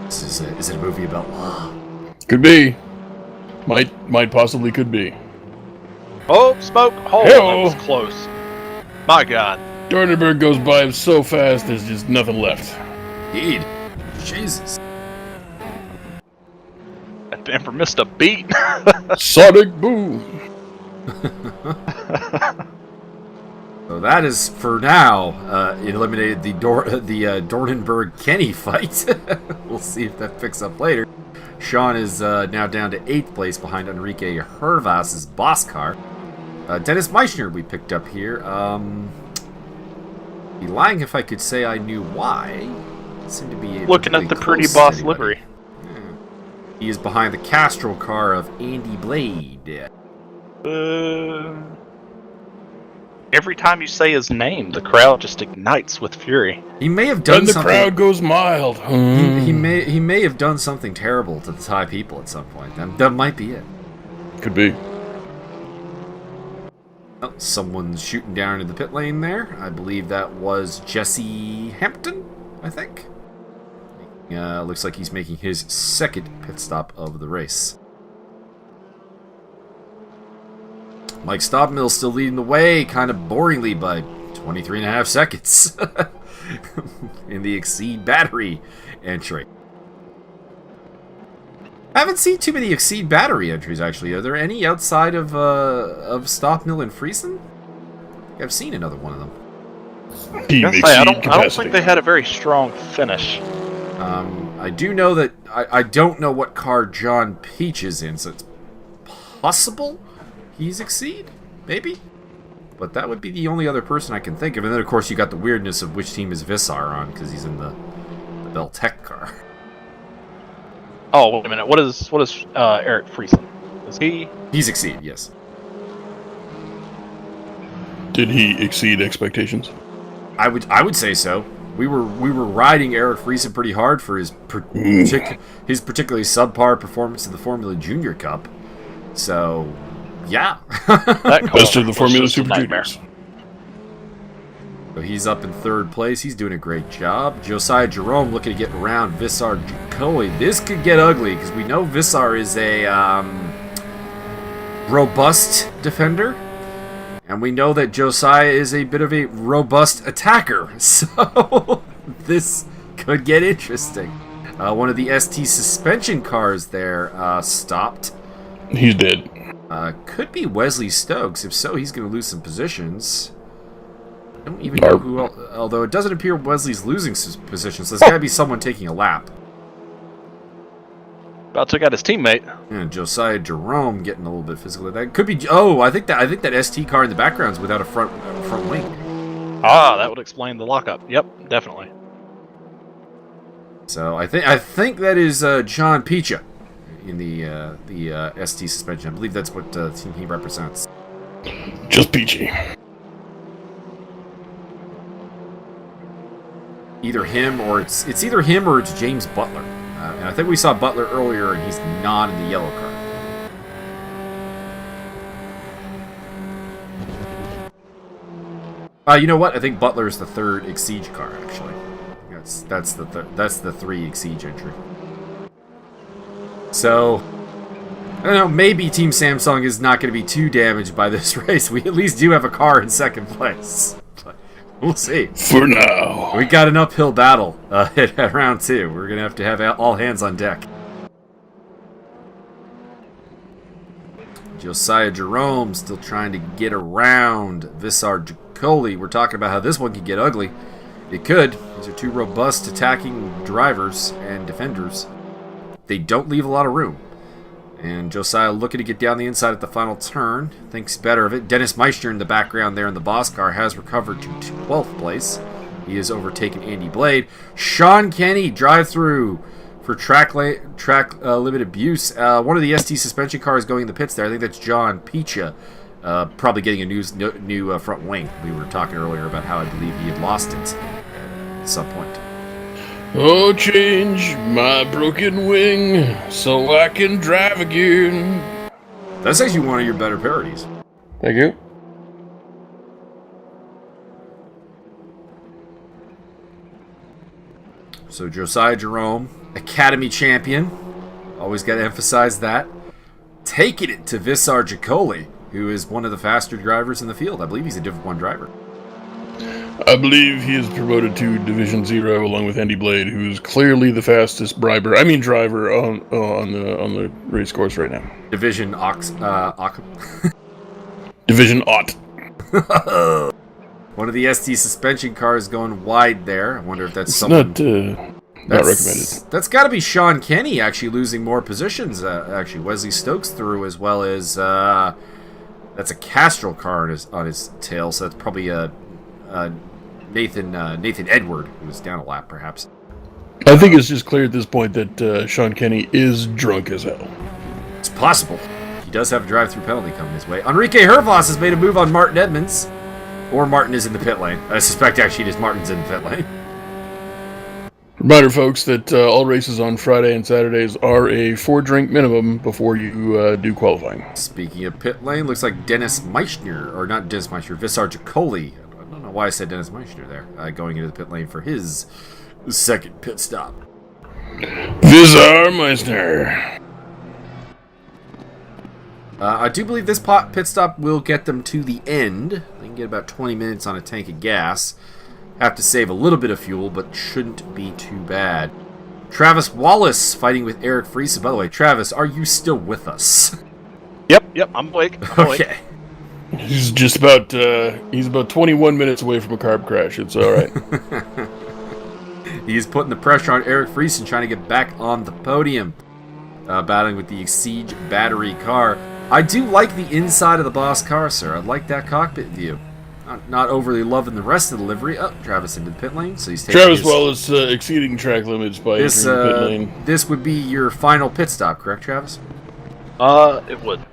Is it a movie about law? Could be. Might possibly could be. Oh, smoke! Oh, that was close. My God. Dornenberg goes by so fast, there's just nothing left. Indeed. Jesus. Never missed a beat. Sonic boom. So that is, for now, eliminated the Dornenberg-Kenny fight. We'll see if that picks up later. Sean is now down to 8th place behind Enrique Hervas's boss car. Dennis Meissner we picked up here. Be lying if I could say I knew why. Seemed to be looking at the pretty boss livery. Yeah. He is behind the Castrol car of Andy Blade. Every time you say his name, the crowd just ignites with fury. He may have done something. And the crowd goes mild. He may have done something terrible to the Thai people at some point. That might be it. Could be. Oh, someone's shooting down into the pit lane there. I believe that was Jesse Hampton, I think. Looks like he's making his second pit stop of the race. Mike Stobmill still leading the way, kind of boringly by 23.5 seconds in the Exide battery entry. I haven't seen too many Exide battery entries, actually. Are there any outside of Stobmill and Friesen? I think I've seen another one of them. I don't think they had a very strong finish. I do know that I don't know what car John Peach is in, so it's possible he's Exide, maybe? But that would be the only other person I can think of. And then, of course, you got the weirdness of which team is Vissar on, because he's in the Bell Tech car. Oh, wait a minute. What is Eric Friesen? Is he? He's Exide, yes. Did he exceed expectations? I would say so. We were riding Eric Friesen pretty hard for his particularly subpar performance in the Formula Junior Cup. So, yeah. Best of the Formula Super Juniors. So he's up in 3rd place. He's doing a great job. Josiah Jerome looking to get around Vissar Jacoy. This could get ugly because we know Vissar is a robust defender. And we know that Josiah is a bit of a robust attacker. So this could get interesting. One of the ST suspension cars there stopped. He's dead. Could be Wesley Stokes. If so, he's going to lose some positions. I don't even know who else, although it doesn't appear Wesley's losing positions, so there's got to be someone taking a lap. About took out his teammate. And Josiah Jerome getting a little bit physical. That could be. Oh, I think that ST car in the background is without a front wing. Ah, that would explain the lockup. Yep, definitely. So I think that is John Picha in the ST suspension. I believe that's what team he represents. Just peachy. Either him or it's either him or it's James Butler. And I think we saw Butler earlier, and he's not in the yellow car. You know what? I think Butler is the 3rd Exige car. Actually, that's the 3 Exige entry. So I don't know. Maybe Team Samsung is not going to be too damaged by this race. We at least do have a car in 2nd place. We'll see. For now. We got an uphill battle at round 2. We're going to have all hands on deck. Josiah Jerome still trying to get around Vissar Jacoy. We're talking about how this one could get ugly. It could. These are 2 robust attacking drivers and defenders. They don't leave a lot of room. And Josiah looking to get down the inside at the final turn. Thinks better of it. Dennis Meissner in the background there in the boss car has recovered to 12th place. He has overtaken Andy Blade. Sean Kenny drive-through for track limit abuse. One of the ST suspension cars going in the pits there. I think that's John Picha. Probably getting a new front wing. We were talking earlier about how I believe he had lost it at some point. Oh, change my broken wing so I can drive again. That's actually one of your better parodies. Thank you. So Josiah Jerome, Academy champion. Always got to emphasize that. Taking it to Vissar Jacoy, who is one of the faster drivers in the field. I believe he's a Div 1 driver. I believe he is promoted to Division 0 along with Andy Blade, who's clearly the fastest driver on the race course right now. Division Division Aught. One of the ST suspension cars going wide there. I wonder if that's It's someone... not recommended. That's got to be Sean Kenny actually losing more positions. Actually, Wesley Stokes through, as well as that's a Castrol car on his tail. So that's probably Nathan Edward, who was down a lap, perhaps. I think it's just clear at this point that Sean Kenny is drunk as hell. It's possible. He does have a drive-through penalty coming his way. Enrique Hervas has made a move on Martin Edmonds. Or Martin is in the pit lane. I suspect actually it is Martin's in the pit lane. Reminder, folks, that all races on Friday and Saturdays are a 4-drink minimum before you do qualifying. Speaking of pit lane, looks like Dennis Meissner, or not Dennis Meissner, Visar Jacoli. I don't know why I said Dennis Meissner there. Going into the pit lane for his second pit stop. Visar Meissner. I do believe this pit stop will get them to the end. They can get about 20 minutes on a tank of gas. Have to save a little bit of fuel, but shouldn't be too bad. Travis Wallace fighting with Eric Friese. By the way, Travis, are you still with us? Yep, I'm awake. Okay. He's just about 21 minutes away from a carb crash. It's all right. He's putting the pressure on Eric Friese and trying to get back on the podium. Battling with the Exide battery car. I do like the inside of the boss car, sir. I like that cockpit view. Not overly loving the rest of the livery. Oh, Travis into the pit lane, so he's taking Travis Wallace exceeding track limits by entering the pit lane. This would be your final pit stop, correct, Travis? It would.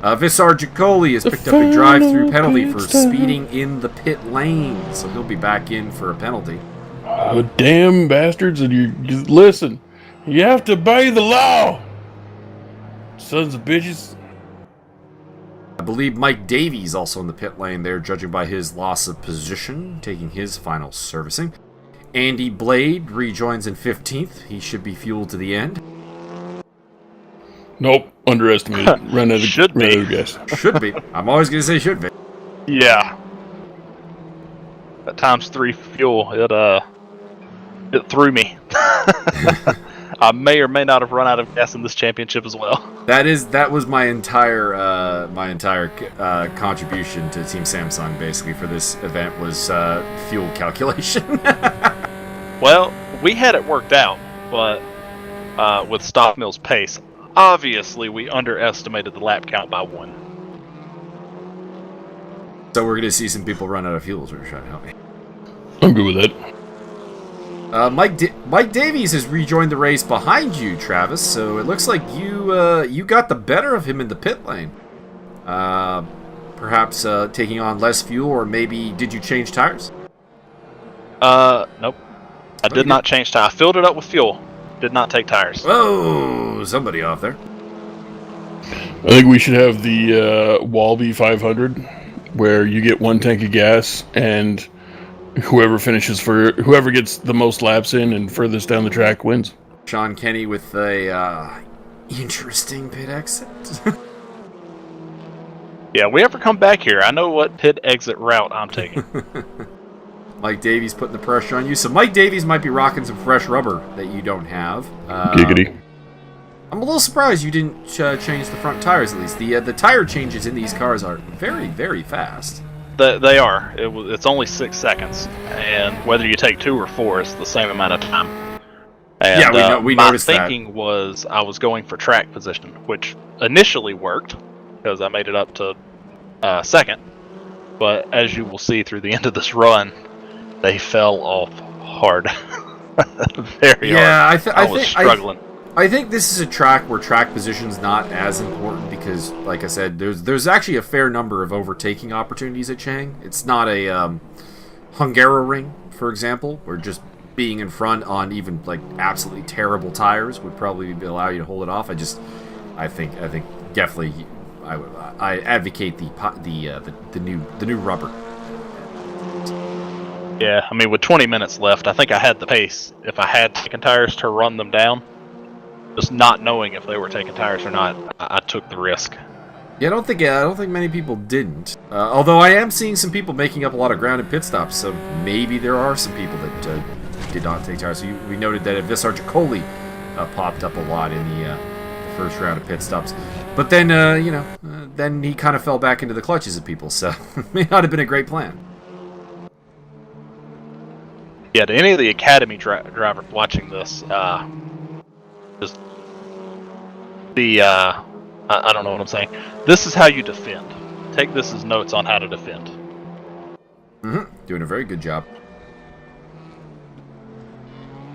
Visar Jacoli has picked up a drive-through penalty for speeding in the pit lane, so he'll be back in for a penalty. Oh, damn bastards! And you listen. You have to obey the law, sons of bitches. I believe Mike Davies also in the pit lane there, judging by his loss of position, taking his final servicing. Andy Blade rejoins in 15th. He should be fueled to the end. Nope, underestimated. Run out of gas. Should be. I'm always going to say should be. Yeah. That ×3 fuel, it threw me. I may or may not have run out of gas in this championship as well. That was my entire contribution to Team Samsung basically for this event was fuel calculation. Well, we had it worked out, but with Stock Mill's pace, obviously we underestimated the lap count by 1. So we're going to see some people run out of fuel, is what you're trying to help me. I'm good with that. Mike Davies has rejoined the race behind you, Travis. So it looks like you got the better of him in the pit lane. Perhaps taking on less fuel, or maybe did you change tires? Nope. I did not change tires. I filled it up with fuel. Did not take tires. Oh, somebody off there. I think we should have the Walby 500, where you get 1 tank of gas and whoever gets the most laps in and furthest down the track wins. Sean Kenny with a interesting pit exit. Yeah, we ever come back here, I know what pit exit route I'm taking. Mike Davies putting the pressure on you. So Mike Davies might be rocking some fresh rubber that you don't have. Giggity. I'm a little surprised you didn't change the front tires at least. The tire changes in these cars are very, very fast. They are. It's only 6 seconds, and whether you take 2 or 4, it's the same amount of time. And, yeah, we noticed that. My thinking was I was going for track position, which initially worked because I made it up to second. But as you will see through the end of this run, they fell off hard. Very hard. I was struggling. I think this is a track where track position's not as important because, like I said, there's actually a fair number of overtaking opportunities at Chang. It's not a Hungaroring, for example, where just being in front on even like absolutely terrible tires would probably allow you to hold it off. I think definitely I advocate the new rubber. Yeah, I mean with 20 minutes left, I think I had the pace. If I had taken tires to run them down. Just not knowing if they were taking tires or not, I took the risk. Yeah, I don't think many people didn't. Although I am seeing some people making up a lot of ground in pit stops, so maybe there are some people that did not take tires. So we noted that Visar Jacoli popped up a lot in the first round of pit stops. But then, then he kind of fell back into the clutches of people, so it may not have been a great plan. Yeah, to any of the Academy drivers watching this, just I don't know what I'm saying. This is how you defend. Take this as notes on how to defend. Doing a very good job.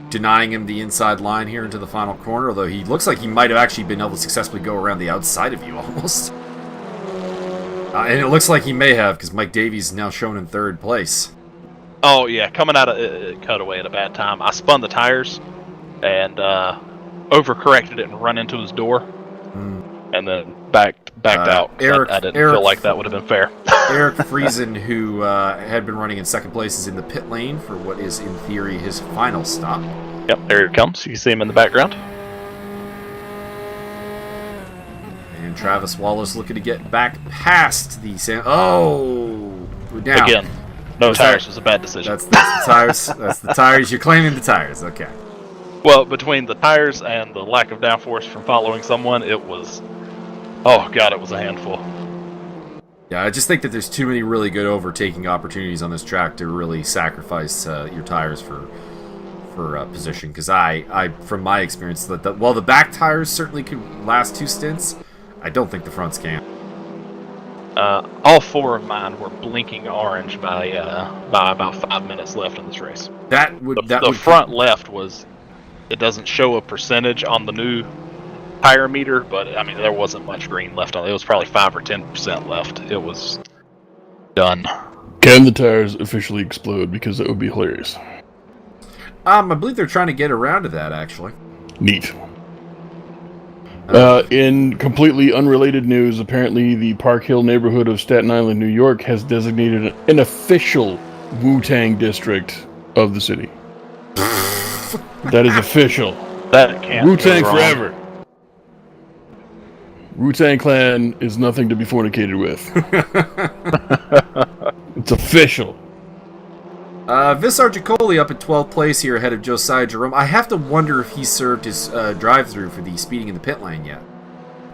Denying him the inside line here into the final corner, although he looks like he might have actually been able to successfully go around the outside of you almost. And it looks like he may have, because Mike Davies is now shown in third place. Oh, yeah, coming out of cutaway at a bad time. I spun the tires and overcorrected it and run into his door. And then backed out. Eric, I didn't feel like that would have been fair. Eric Friesen, who had been running in second place, is in the pit lane for what is, in theory, his final stop. Yep, there he comes. You can see him in the background. And Travis Wallace looking to get back past the... we're down. Again, no tires was a bad decision. That's the tires. That's the tires. You're claiming the tires. Okay. Well, between the tires and the lack of downforce from following someone, it was... Oh, God, it was a handful. Yeah, I just think that there's too many really good overtaking opportunities on this track to really sacrifice your tires for position. Because I, from my experience, that while the back tires certainly can last 2 stints, I don't think the fronts can. All 4 of mine were blinking orange by about 5 minutes left in this race. The front left was... It doesn't show a percentage on the new tire meter, but I mean there wasn't much green left on it. It was probably 5 or 10% left. It was done. Can the tires officially explode? Because that would be hilarious. I believe they're trying to get around to that, actually. Neat. In completely unrelated news, apparently the Park Hill neighborhood of Staten Island, New York, has designated an official Wu-Tang district of the city. That is official. That can't Wu-Tang forever. Wu-Tang Clan is nothing to be fornicated with. It's official. Visar Jacoli up at 12th place here ahead of Josiah Jerome. I have to wonder if he served his drive-through for the speeding in the pit lane yet.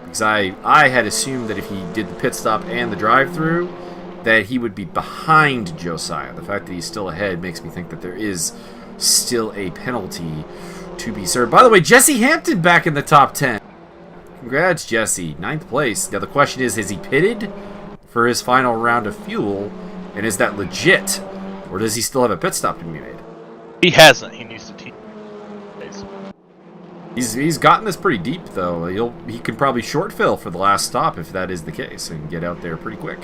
Because I had assumed that if he did the pit stop and the drive-through, that he would be behind Josiah. The fact that he's still ahead makes me think that there is still a penalty to be served. By the way, Jesse Hampton back in the top 10. Congrats, Jesse. 9th place. Now the question is, has he pitted for his final round of fuel? And is that legit? Or does he still have a pit stop to be made? He hasn't. He needs to teach. He's gotten this pretty deep, though. He can probably short fill for the last stop if that is the case and get out there pretty quick.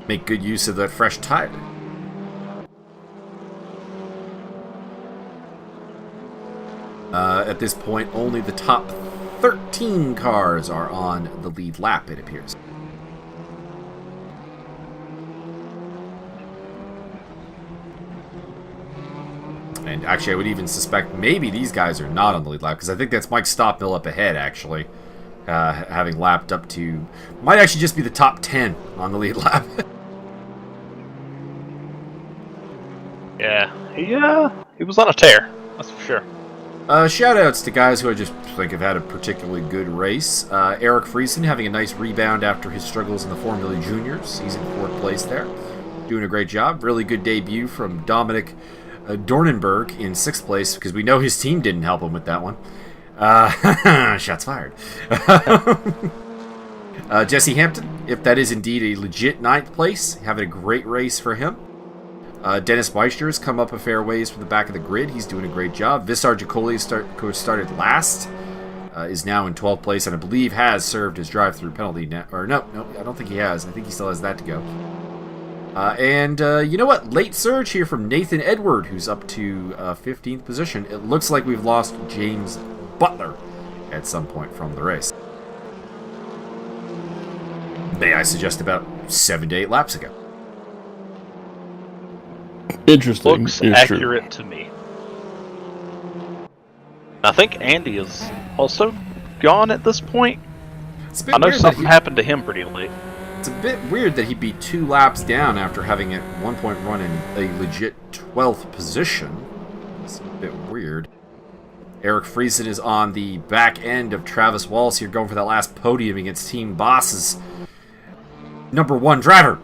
Make good use of that fresh tire. At this point, only the top 13 cars are on the lead lap, it appears. And actually, I would even suspect maybe these guys are not on the lead lap, because I think that's Mike Stockmill up ahead, actually. Having lapped up to... Might actually just be the top 10 on the lead lap. Yeah, he was on a tear, that's for sure. Shoutouts to guys who I just think have had a particularly good race. Eric Friesen having a nice rebound after his struggles in the Formula Juniors. He's in 4th place there. Doing a great job. Really good debut from Dominic Dornenberg in 6th place, because we know his team didn't help him with that one. Shots fired. Jesse Hampton, if that is indeed a legit 9th place, having a great race for him. Dennis Meister has come up a fair ways from the back of the grid. He's doing a great job. Visar Jacoli started last, is now in 12th place, and I believe has served his drive-through penalty now. Or no, I don't think he has. I think he still has that to go. And you know what? Late surge here from Nathan Edward, who's up to 15th position. It looks like we've lost James Butler at some point from the race. May I suggest about 7 to 8 laps ago. Interesting. Looks accurate to me. I think Andy is also gone at this point. I know something happened to him pretty late. It's a bit weird that he'd be 2 laps down after having at one point run in a legit 12th position. It's a bit weird. Eric Friesen is on the back end of Travis Wallace here, going for that last podium against Team Boss's #1 driver,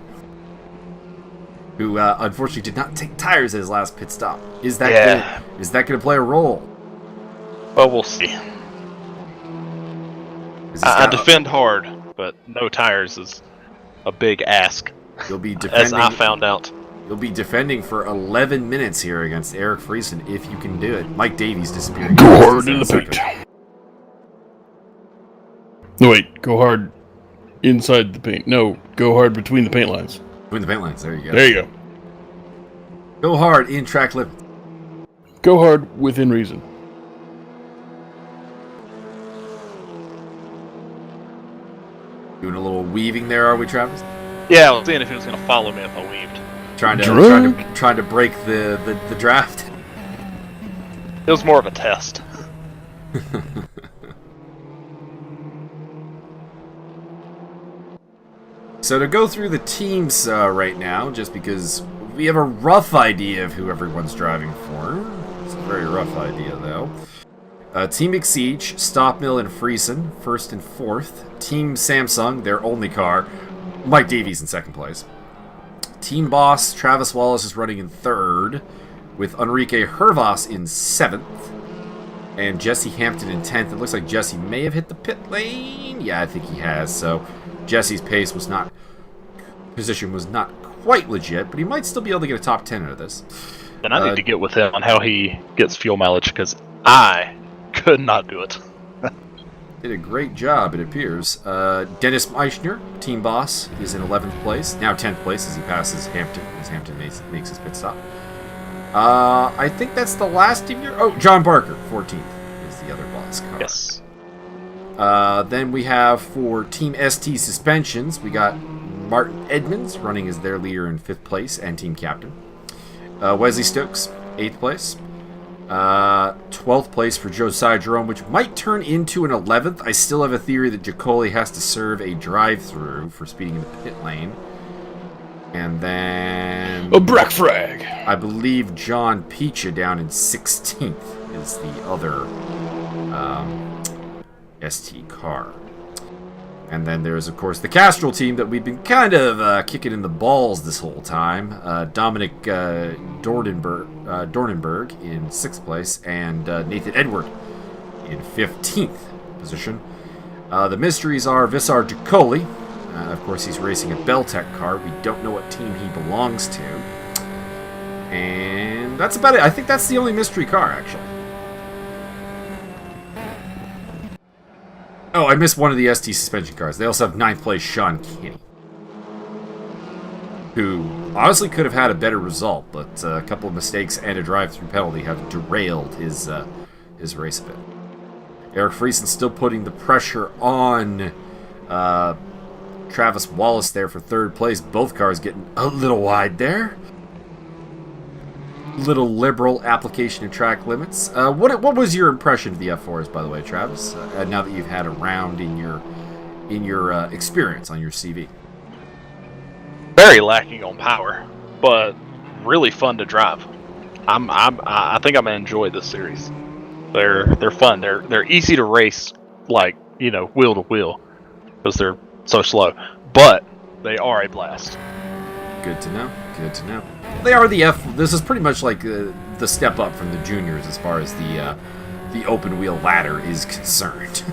who unfortunately did not take tires at his last pit stop. Is that going to play a role? Well, we'll see. I defend hard, but no tires is a big ask. You'll be defending, as I found out. You'll be defending for 11 minutes here against Eric Friesen if you can do it. Mike Davies disappearing. Go hard in the paint. No, wait. Go hard inside the paint. No, go hard between the paint lines. Between the paint lines. There you go. There you go. Go hard in track limits. Go hard within reason. Doing a little weaving there, are we, Travis? Yeah, I was seeing if he was going to follow me if I weaved. Trying to break the draft. It was more of a test. So to go through the teams right now, just because we have a rough idea of who everyone's driving for. It's a very rough idea, though. Team Exide, Stockmill and Friesen, 1st and 4th. Team Samsung, their only car, Mike Davies in 2nd place. Team Boss, Travis Wallace is running in 3rd, with Enrique Hervas in 7th, and Jesse Hampton in 10th. It looks like Jesse may have hit the pit lane. Yeah, I think he has. So Jesse's position was not quite legit, but he might still be able to get a top 10 out of this. And I need to get with him on how he gets fuel mileage, because I could not do it. Did a great job, it appears. Dennis Meichner, Team Boss, is in 11th place. Now 10th place as he passes Hampton, as Hampton makes his pit stop. I think that's the last team here. Oh, John Barker, 14th, is the other Boss car. Yes. Then we have for Team ST Suspensions, we got Martin Edmonds running as their leader in 5th place and team captain. Wesley Stokes, 8th place. 12th place for Josiah Jerome, which might turn into an 11th. I still have a theory that Jacoli has to serve a drive-through for speeding in the pit lane. And then... a Breck frag! I believe John Picha down in 16th is the other ST car. And then there's, of course, the Castrol team that we've been kind of kicking in the balls this whole time. Dominic Dornenberg in 6th place, and Nathan Edward in 15th position. The mysteries are Visar Jacoli. Of course, he's racing a Beltec car. We don't know what team he belongs to. And that's about it. I think that's the only mystery car, actually. Oh, I missed one of the ST suspension cars. They also have 9th place Sean Kinney, who honestly could have had a better result, but a couple of mistakes and a drive-through penalty have derailed his race a bit. Eric Friesen still putting the pressure on Travis Wallace there for 3rd place. Both cars getting a little wide there. Little liberal application of track limits. What was your impression of the F4s, by the way, Travis? Now that you've had a round in your experience on your CV. Very lacking on power, but really fun to drive. I think I'm gonna enjoy this series. They're fun. They're easy to race, like wheel to wheel, because they're so slow. But they are a blast. Good to know. Good to know. They are the F. This is pretty much like the step up from the juniors as far as the open wheel ladder is concerned.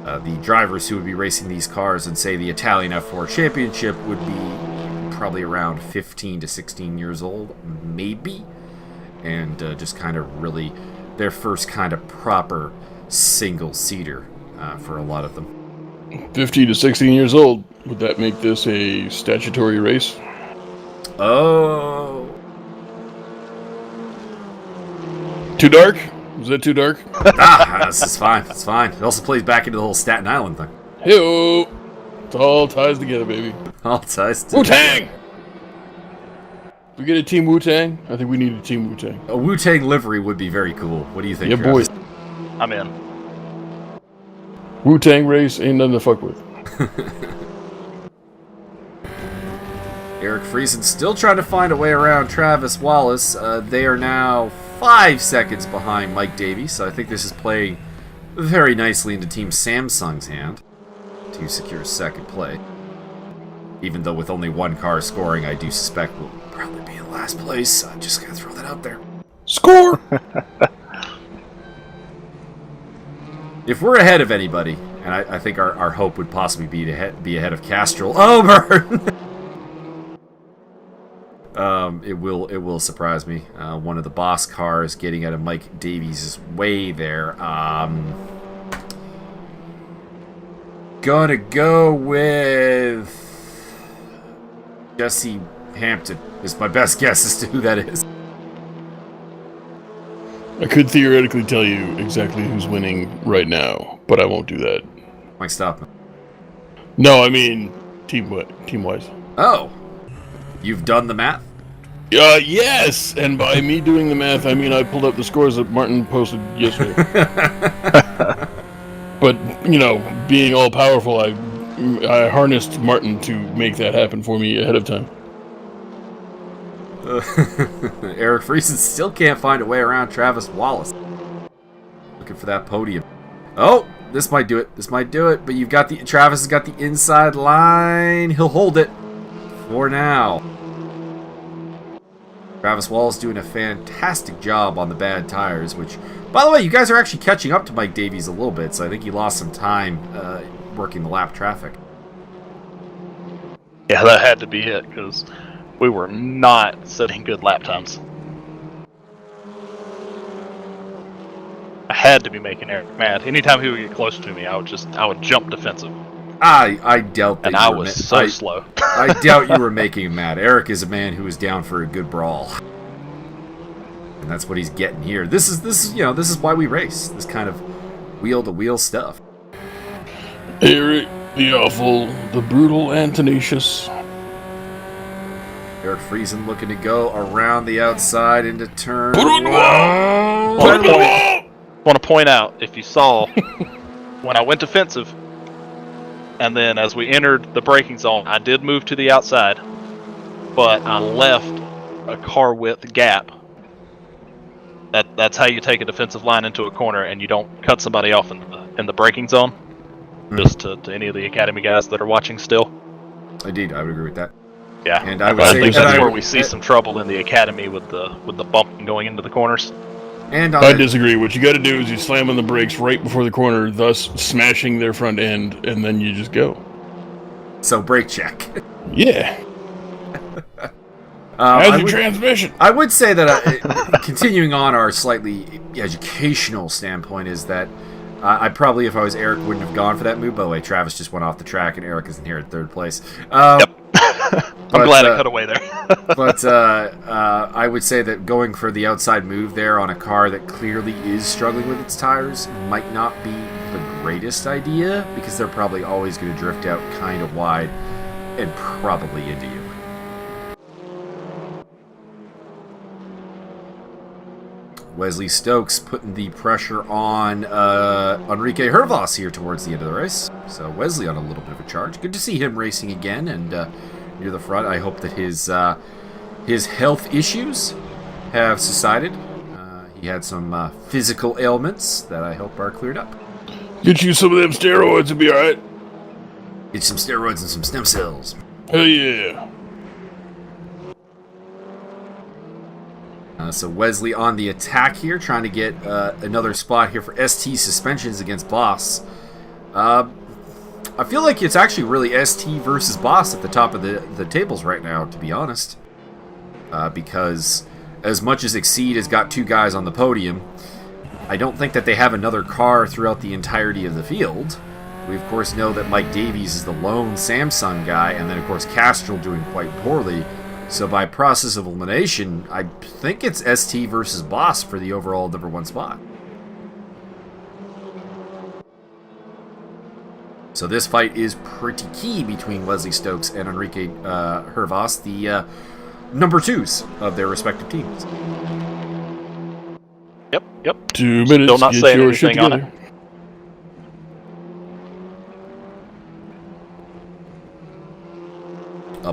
The drivers who would be racing these cars in, say, the Italian F4 Championship would be probably around 15 to 16 years old, maybe, and just kind of really their first kind of proper single-seater for a lot of them. 15 to 16 years old. Would that make this a statutory race? Oh. Too dark? Is that too dark? This is fine. It's fine. It also plays back into the whole Staten Island thing. Hey-oh. It all ties together, baby. All ties together. Wu-Tang! We get a Team Wu-Tang? I think we need a Team Wu-Tang. A Wu-Tang livery would be very cool. What do you think, Yeah, Travis? boy. I'm in. Wu-Tang race ain't nothing to fuck with. Eric Friesen still trying to find a way around Travis Wallace. They are now 5 seconds behind Mike Davies, so I think this is playing very nicely into Team Samsung's hand to secure second play. Even though with only one car scoring, I do suspect we'll probably be in last place. I'm just going to throw that out there. Score! If we're ahead of anybody, and I think our hope would possibly be to be ahead of Castrol. Oh, burn! It will surprise me. One of the boss cars getting out of Mike Davies' way there. Gonna go with Jesse Hampton is my best guess as to who that is. I could theoretically tell you exactly who's winning right now, but I won't do that. Mike Stockman. No, I mean team-wise. Oh, you've done the math? Yes, and by me doing the math, I mean I pulled up the scores that Martin posted yesterday. But, being all-powerful, I harnessed Martin to make that happen for me ahead of time. Eric Friesen still can't find a way around Travis Wallace. Looking for that podium. Oh, this might do it. But Travis has got the inside line. He'll hold it for now. Travis Wallace doing a fantastic job on the bad tires, which, by the way, you guys are actually catching up to Mike Davies a little bit, so I think he lost some time working the lap traffic. Yeah, that had to be it, because we were not setting good lap times. I had to be making Eric mad. Anytime he would get close to me, I would jump defensive. I doubt that and I was so slow. I doubt you were making him mad. Eric is a man who is down for a good brawl, and that's what he's getting here. This is why we race. This kind of wheel-to-wheel stuff. Eric, the awful, the brutal, and tenacious. Eric Friesen looking to go around the outside into turn. Put on the wall! Want to point out, if you saw, when I went defensive, and then as we entered the braking zone, I did move to the outside, but I left a car width gap. That's how you take a defensive line into a corner, and you don't cut somebody off in the braking zone. Just to any of the Academy guys that are watching still. Indeed, I would agree with that. Yeah, and I think that's where we see some trouble in the Academy with the bumping going into the corners. And I disagree. What you got to do is you slam on the brakes right before the corner, thus smashing their front end, and then you just go. So brake check. Yeah. How's your transmission? I would say that continuing on our slightly educational standpoint is that I probably, if I was Eric, wouldn't have gone for that move. By the way, Travis just went off the track, and Eric isn't here at third place. Yep. I'm glad I cut away there. But I would say that going for the outside move there on a car that clearly is struggling with its tires might not be the greatest idea, because they're probably always going to drift out kind of wide and probably into you. Wesley Stokes putting the pressure on Enrique Hervas here towards the end of the race. So Wesley on a little bit of a charge. Good to see him racing again and near the front. I hope that his health issues have subsided. He had some physical ailments that I hope are cleared up. Get you some of them steroids, it'll be alright. Get some steroids and some stem cells. Hell yeah. So Wesley on the attack here, trying to get another spot here for ST Suspensions against Boss. I feel like it's actually really ST versus Boss at the top of the tables right now, to be honest. Because as much as Exide has got two guys on the podium, I don't think that they have another car throughout the entirety of the field. We, of course, know that Mike Davies is the lone Samsung guy, and then, of course, Castrol doing quite poorly. So by process of elimination, I think it's ST versus Boss for the overall number one spot. So this fight is pretty key between Wesley Stokes and Enrique Hervas, the number twos of their respective teams. Yep. 2 minutes. Still not saying anything on it.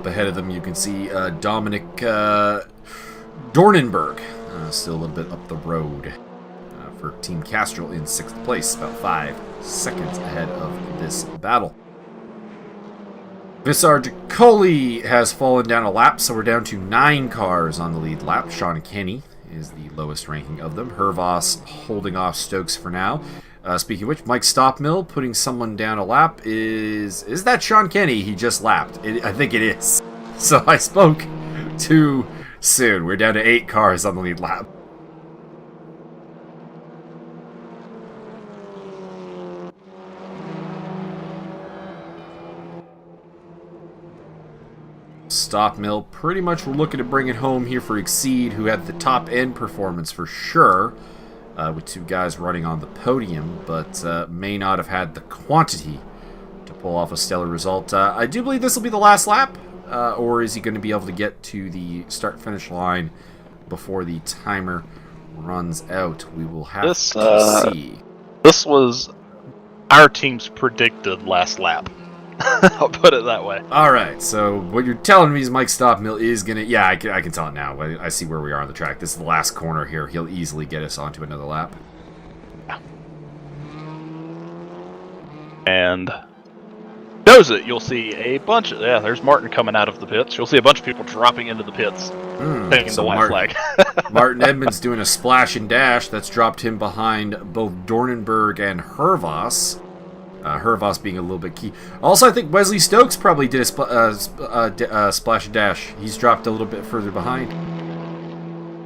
up ahead of them, you can see Dominic Dornenberg, still a little bit up the road for Team Castrol in 6th place, about 5 seconds ahead of this battle. Visar Jacoli has fallen down a lap, so we're down to 9 cars on the lead lap. Sean Kenny is the lowest ranking of them. Hervas holding off Stokes for now. Speaking of which, Mike Stopmill putting someone down a lap. Is that Sean Kenny? He just lapped. I think it is. So I spoke too soon. We're down to 8 cars on the lead lap. Stopmill pretty much looking to bring it home here for Exide, who had the top end performance for sure, with 2 guys running on the podium, but may not have had the quantity to pull off a stellar result. I do believe this will be the last lap, or is he going to be able to get to the start-finish line before the timer runs out? We will have to see. This was our team's predicted last lap. I'll put it that way. Alright, so what you're telling me is Mike Stopmill is going to... Yeah, I can tell it now. I see where we are on the track. This is the last corner here. He'll easily get us onto another lap. Yeah. And knows it. You'll see a bunch of... Yeah, there's Martin coming out of the pits. You'll see a bunch of people dropping into the pits. Taking the white flag. Martin Edmonds doing a splash and dash. That's dropped him behind both Dornenberg and Hervas. Hervas being a little bit key. Also, I think Wesley Stokes probably did a splash and dash. He's dropped a little bit further behind.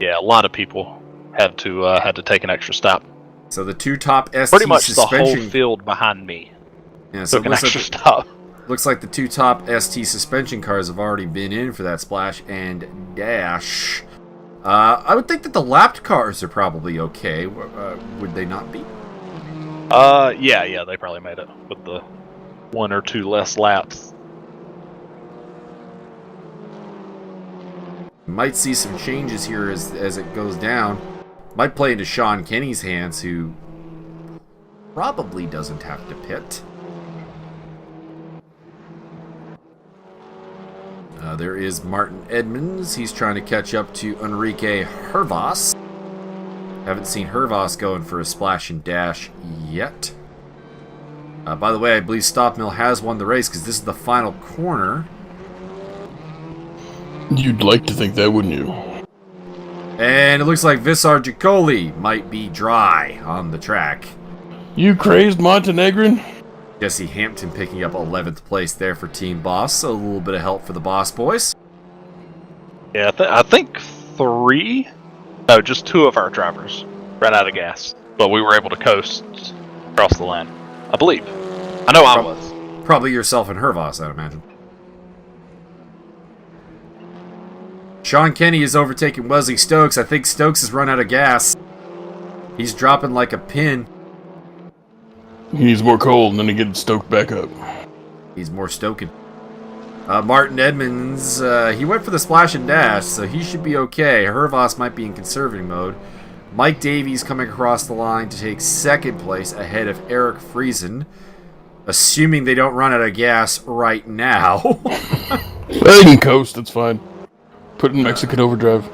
Yeah, a lot of people had to take an extra stop. So the 2 top ST pretty much suspension... the whole field behind me. Yeah, so took an extra stop. Looks like the 2 top ST suspension cars have already been in for that splash and dash. I would think that the lapped cars are probably okay. Would they not be? Yeah, they probably made it with the 1 or 2 less laps. Might see some changes here as it goes down. Might play into Sean Kenny's hands, who probably doesn't have to pit. There is Martin Edmonds. He's trying to catch up to Enrique Hervas. Haven't seen Hervas going for a splash and dash yet. By the way, I believe Stopmill has won the race because this is the final corner. You'd like to think that, wouldn't you? And it looks like Visar Jacoli might be dry on the track. You crazed Montenegrin? Jesse Hampton picking up 11th place there for Team Boss, so a little bit of help for the Boss boys. Yeah, I think 3... No, just 2 of our drivers ran out of gas, but we were able to coast across the line. I believe. I know I was. Probably yourself and Hervas, I'd imagine. Sean Kenny is overtaking Wesley Stokes. I think Stokes has run out of gas. He's dropping like a pin. He needs more coal, and then he gets stoked back up. He's more stoking. Martin Edmonds, he went for the splash and dash, so he should be okay. Hervas might be in conserving mode. Mike Davies coming across the line to take 2nd place ahead of Eric Friesen, assuming they don't run out of gas right now. They can coast, it's fine. Put in Mexican overdrive.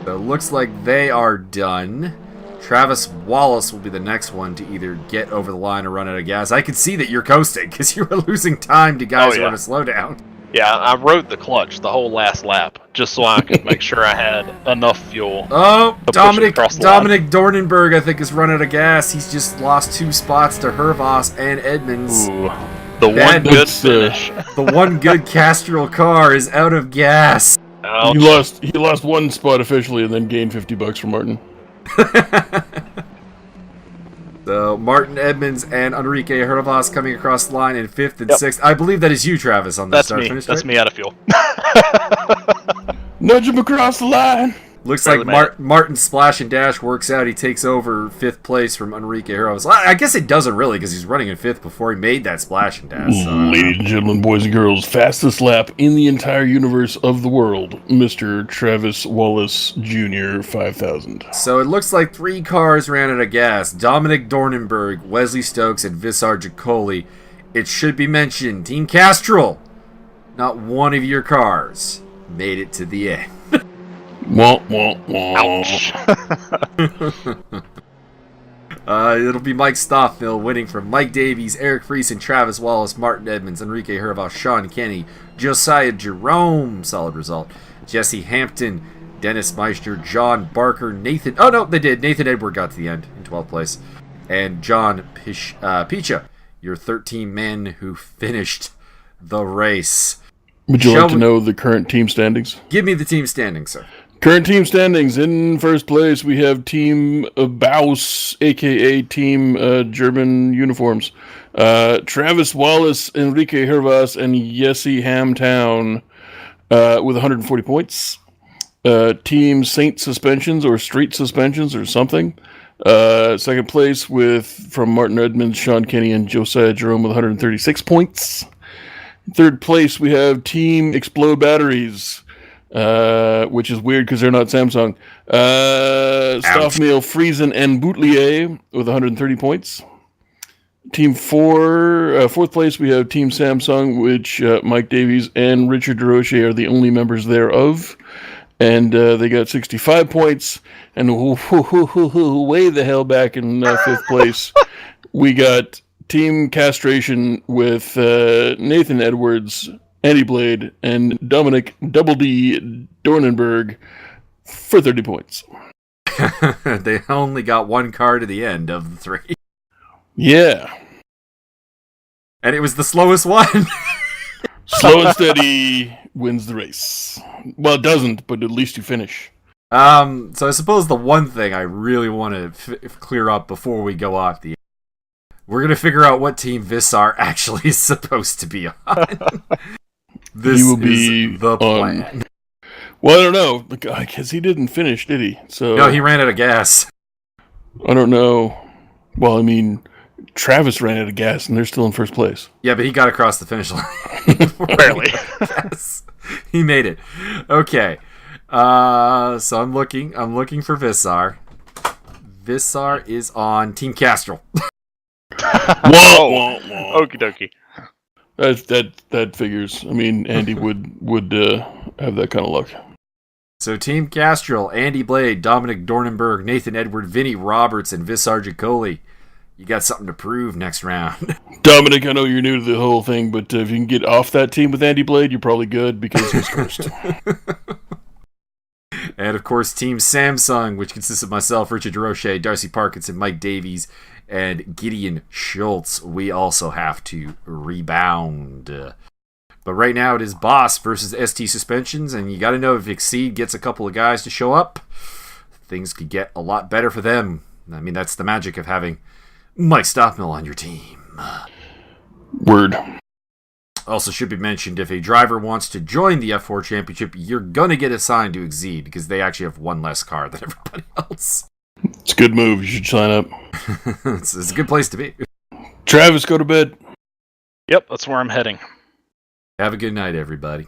So it looks like they are done. Travis Wallace will be the next one to either get over the line or run out of gas. I can see that you're coasting because you were losing time to guys who want to slow down. Yeah, I rode the clutch the whole last lap just so I could make sure I had enough fuel. Oh, Dominic Dornenberg, I think, has run out of gas. He's just lost 2 spots to Hervas and Edmonds. Ooh, the one good finish. The one good Castrol car is out of gas. Ouch. He lost 1 spot officially and then gained $50 from Martin. So Martin Edmonds and Enrique Hervas coming across the line in 5th and 6th. I believe that is you, Travis, on the start finish. That's me out of fuel. Nudge him across the line. Looks like Martin's splash and dash works out. He takes over 5th place from Enrique Hervas. I guess it doesn't really because he's running in 5th before he made that splash and dash. So, ladies and gentlemen, boys and girls, fastest lap in the entire universe of the world, Mr. Travis Wallace Jr. 5000. So it looks like 3 cars ran out of gas. Dominic Dornenberg, Wesley Stokes, and Visar Jacoli. It should be mentioned, Team Castrol not one of your cars made it to the end. Wah, wah, wah. Ouch. It'll be Mike Stoffmill winning from Mike Davies, Eric Friesen, Travis Wallace, Martin Edmonds, Enrique Hervas, Sean Kenny, Josiah Jerome, solid result, Jesse Hampton, Dennis Meister, John Barker, Nathan... Oh, no, they did. Nathan Edward got to the end in 12th place. And John Picha, your 13 men who finished the race. Would you like to know the current team standings? Give me the team standings, sir. Current team standings. In first place, we have Team Baus, a.k.a. Team German Uniforms. Travis Wallace, Enrique Hervas, and Jesse Hamtown with 140 points. Team Saint Suspensions or Street Suspensions or something. Second place from Martin Edmonds, Sean Kenny, and Josiah Jerome with 136 points. Third place, we have Team Explode Batteries, which is weird because they're not Samsung. Stoffmeal, Friesen, and Boutelier with 130 points. Team fourth place, we have Team Samsung, which Mike Davies and Richard DeRoche are the only members thereof. And they got 65 points. And way the hell back in fifth place, we got Team Castration with Nathan Edwards, Andy Blade, and Dominic Double D Dornenberg for 30 points. They only got one car to the end of the three. Yeah. And it was the slowest one. Slow and steady wins the race. Well, it doesn't, but at least you finish. So I suppose the one thing I really want to clear up before we go off the air, we're going to figure out what team Vissar actually is supposed to be on. This will be is the plan. Well, I don't know. Because he didn't finish, did he? So no, he ran out of gas. I don't know. Well, I mean, Travis ran out of gas, and they're still in first place. Yeah, but he got across the finish line. Barely. Yes, he made it. Okay, so I'm looking for Vissar. Vissar is on Team Castrol. Whoa! Okie dokie. That figures. I mean, Andy would have that kind of luck. So Team Castrol, Andy Blade, Dominic Dornenberg, Nathan Edward, Vinny Roberts, and Vissar Jacoli. You got something to prove next round. Dominic, I know you're new to the whole thing, but if you can get off that team with Andy Blade, you're probably good because he's cursed. And of course, Team Samsung, which consists of myself, Richard DeRoche, Darcy Parkinson, Mike Davies, and Gideon Schultz. We also have to rebound. But right now it is Boss versus ST Suspensions, and you got to know if Exide gets a couple of guys to show up, things could get a lot better for them. I mean, that's the magic of having Mike Stoffmill on your team. Word. Also should be mentioned, if a driver wants to join the F4 Championship, you're going to get assigned to Exide because they actually have one less car than everybody else. It's a good move. You should sign up. It's a good place to be. Travis, go to bed. Yep, that's where I'm heading. Have a good night, everybody.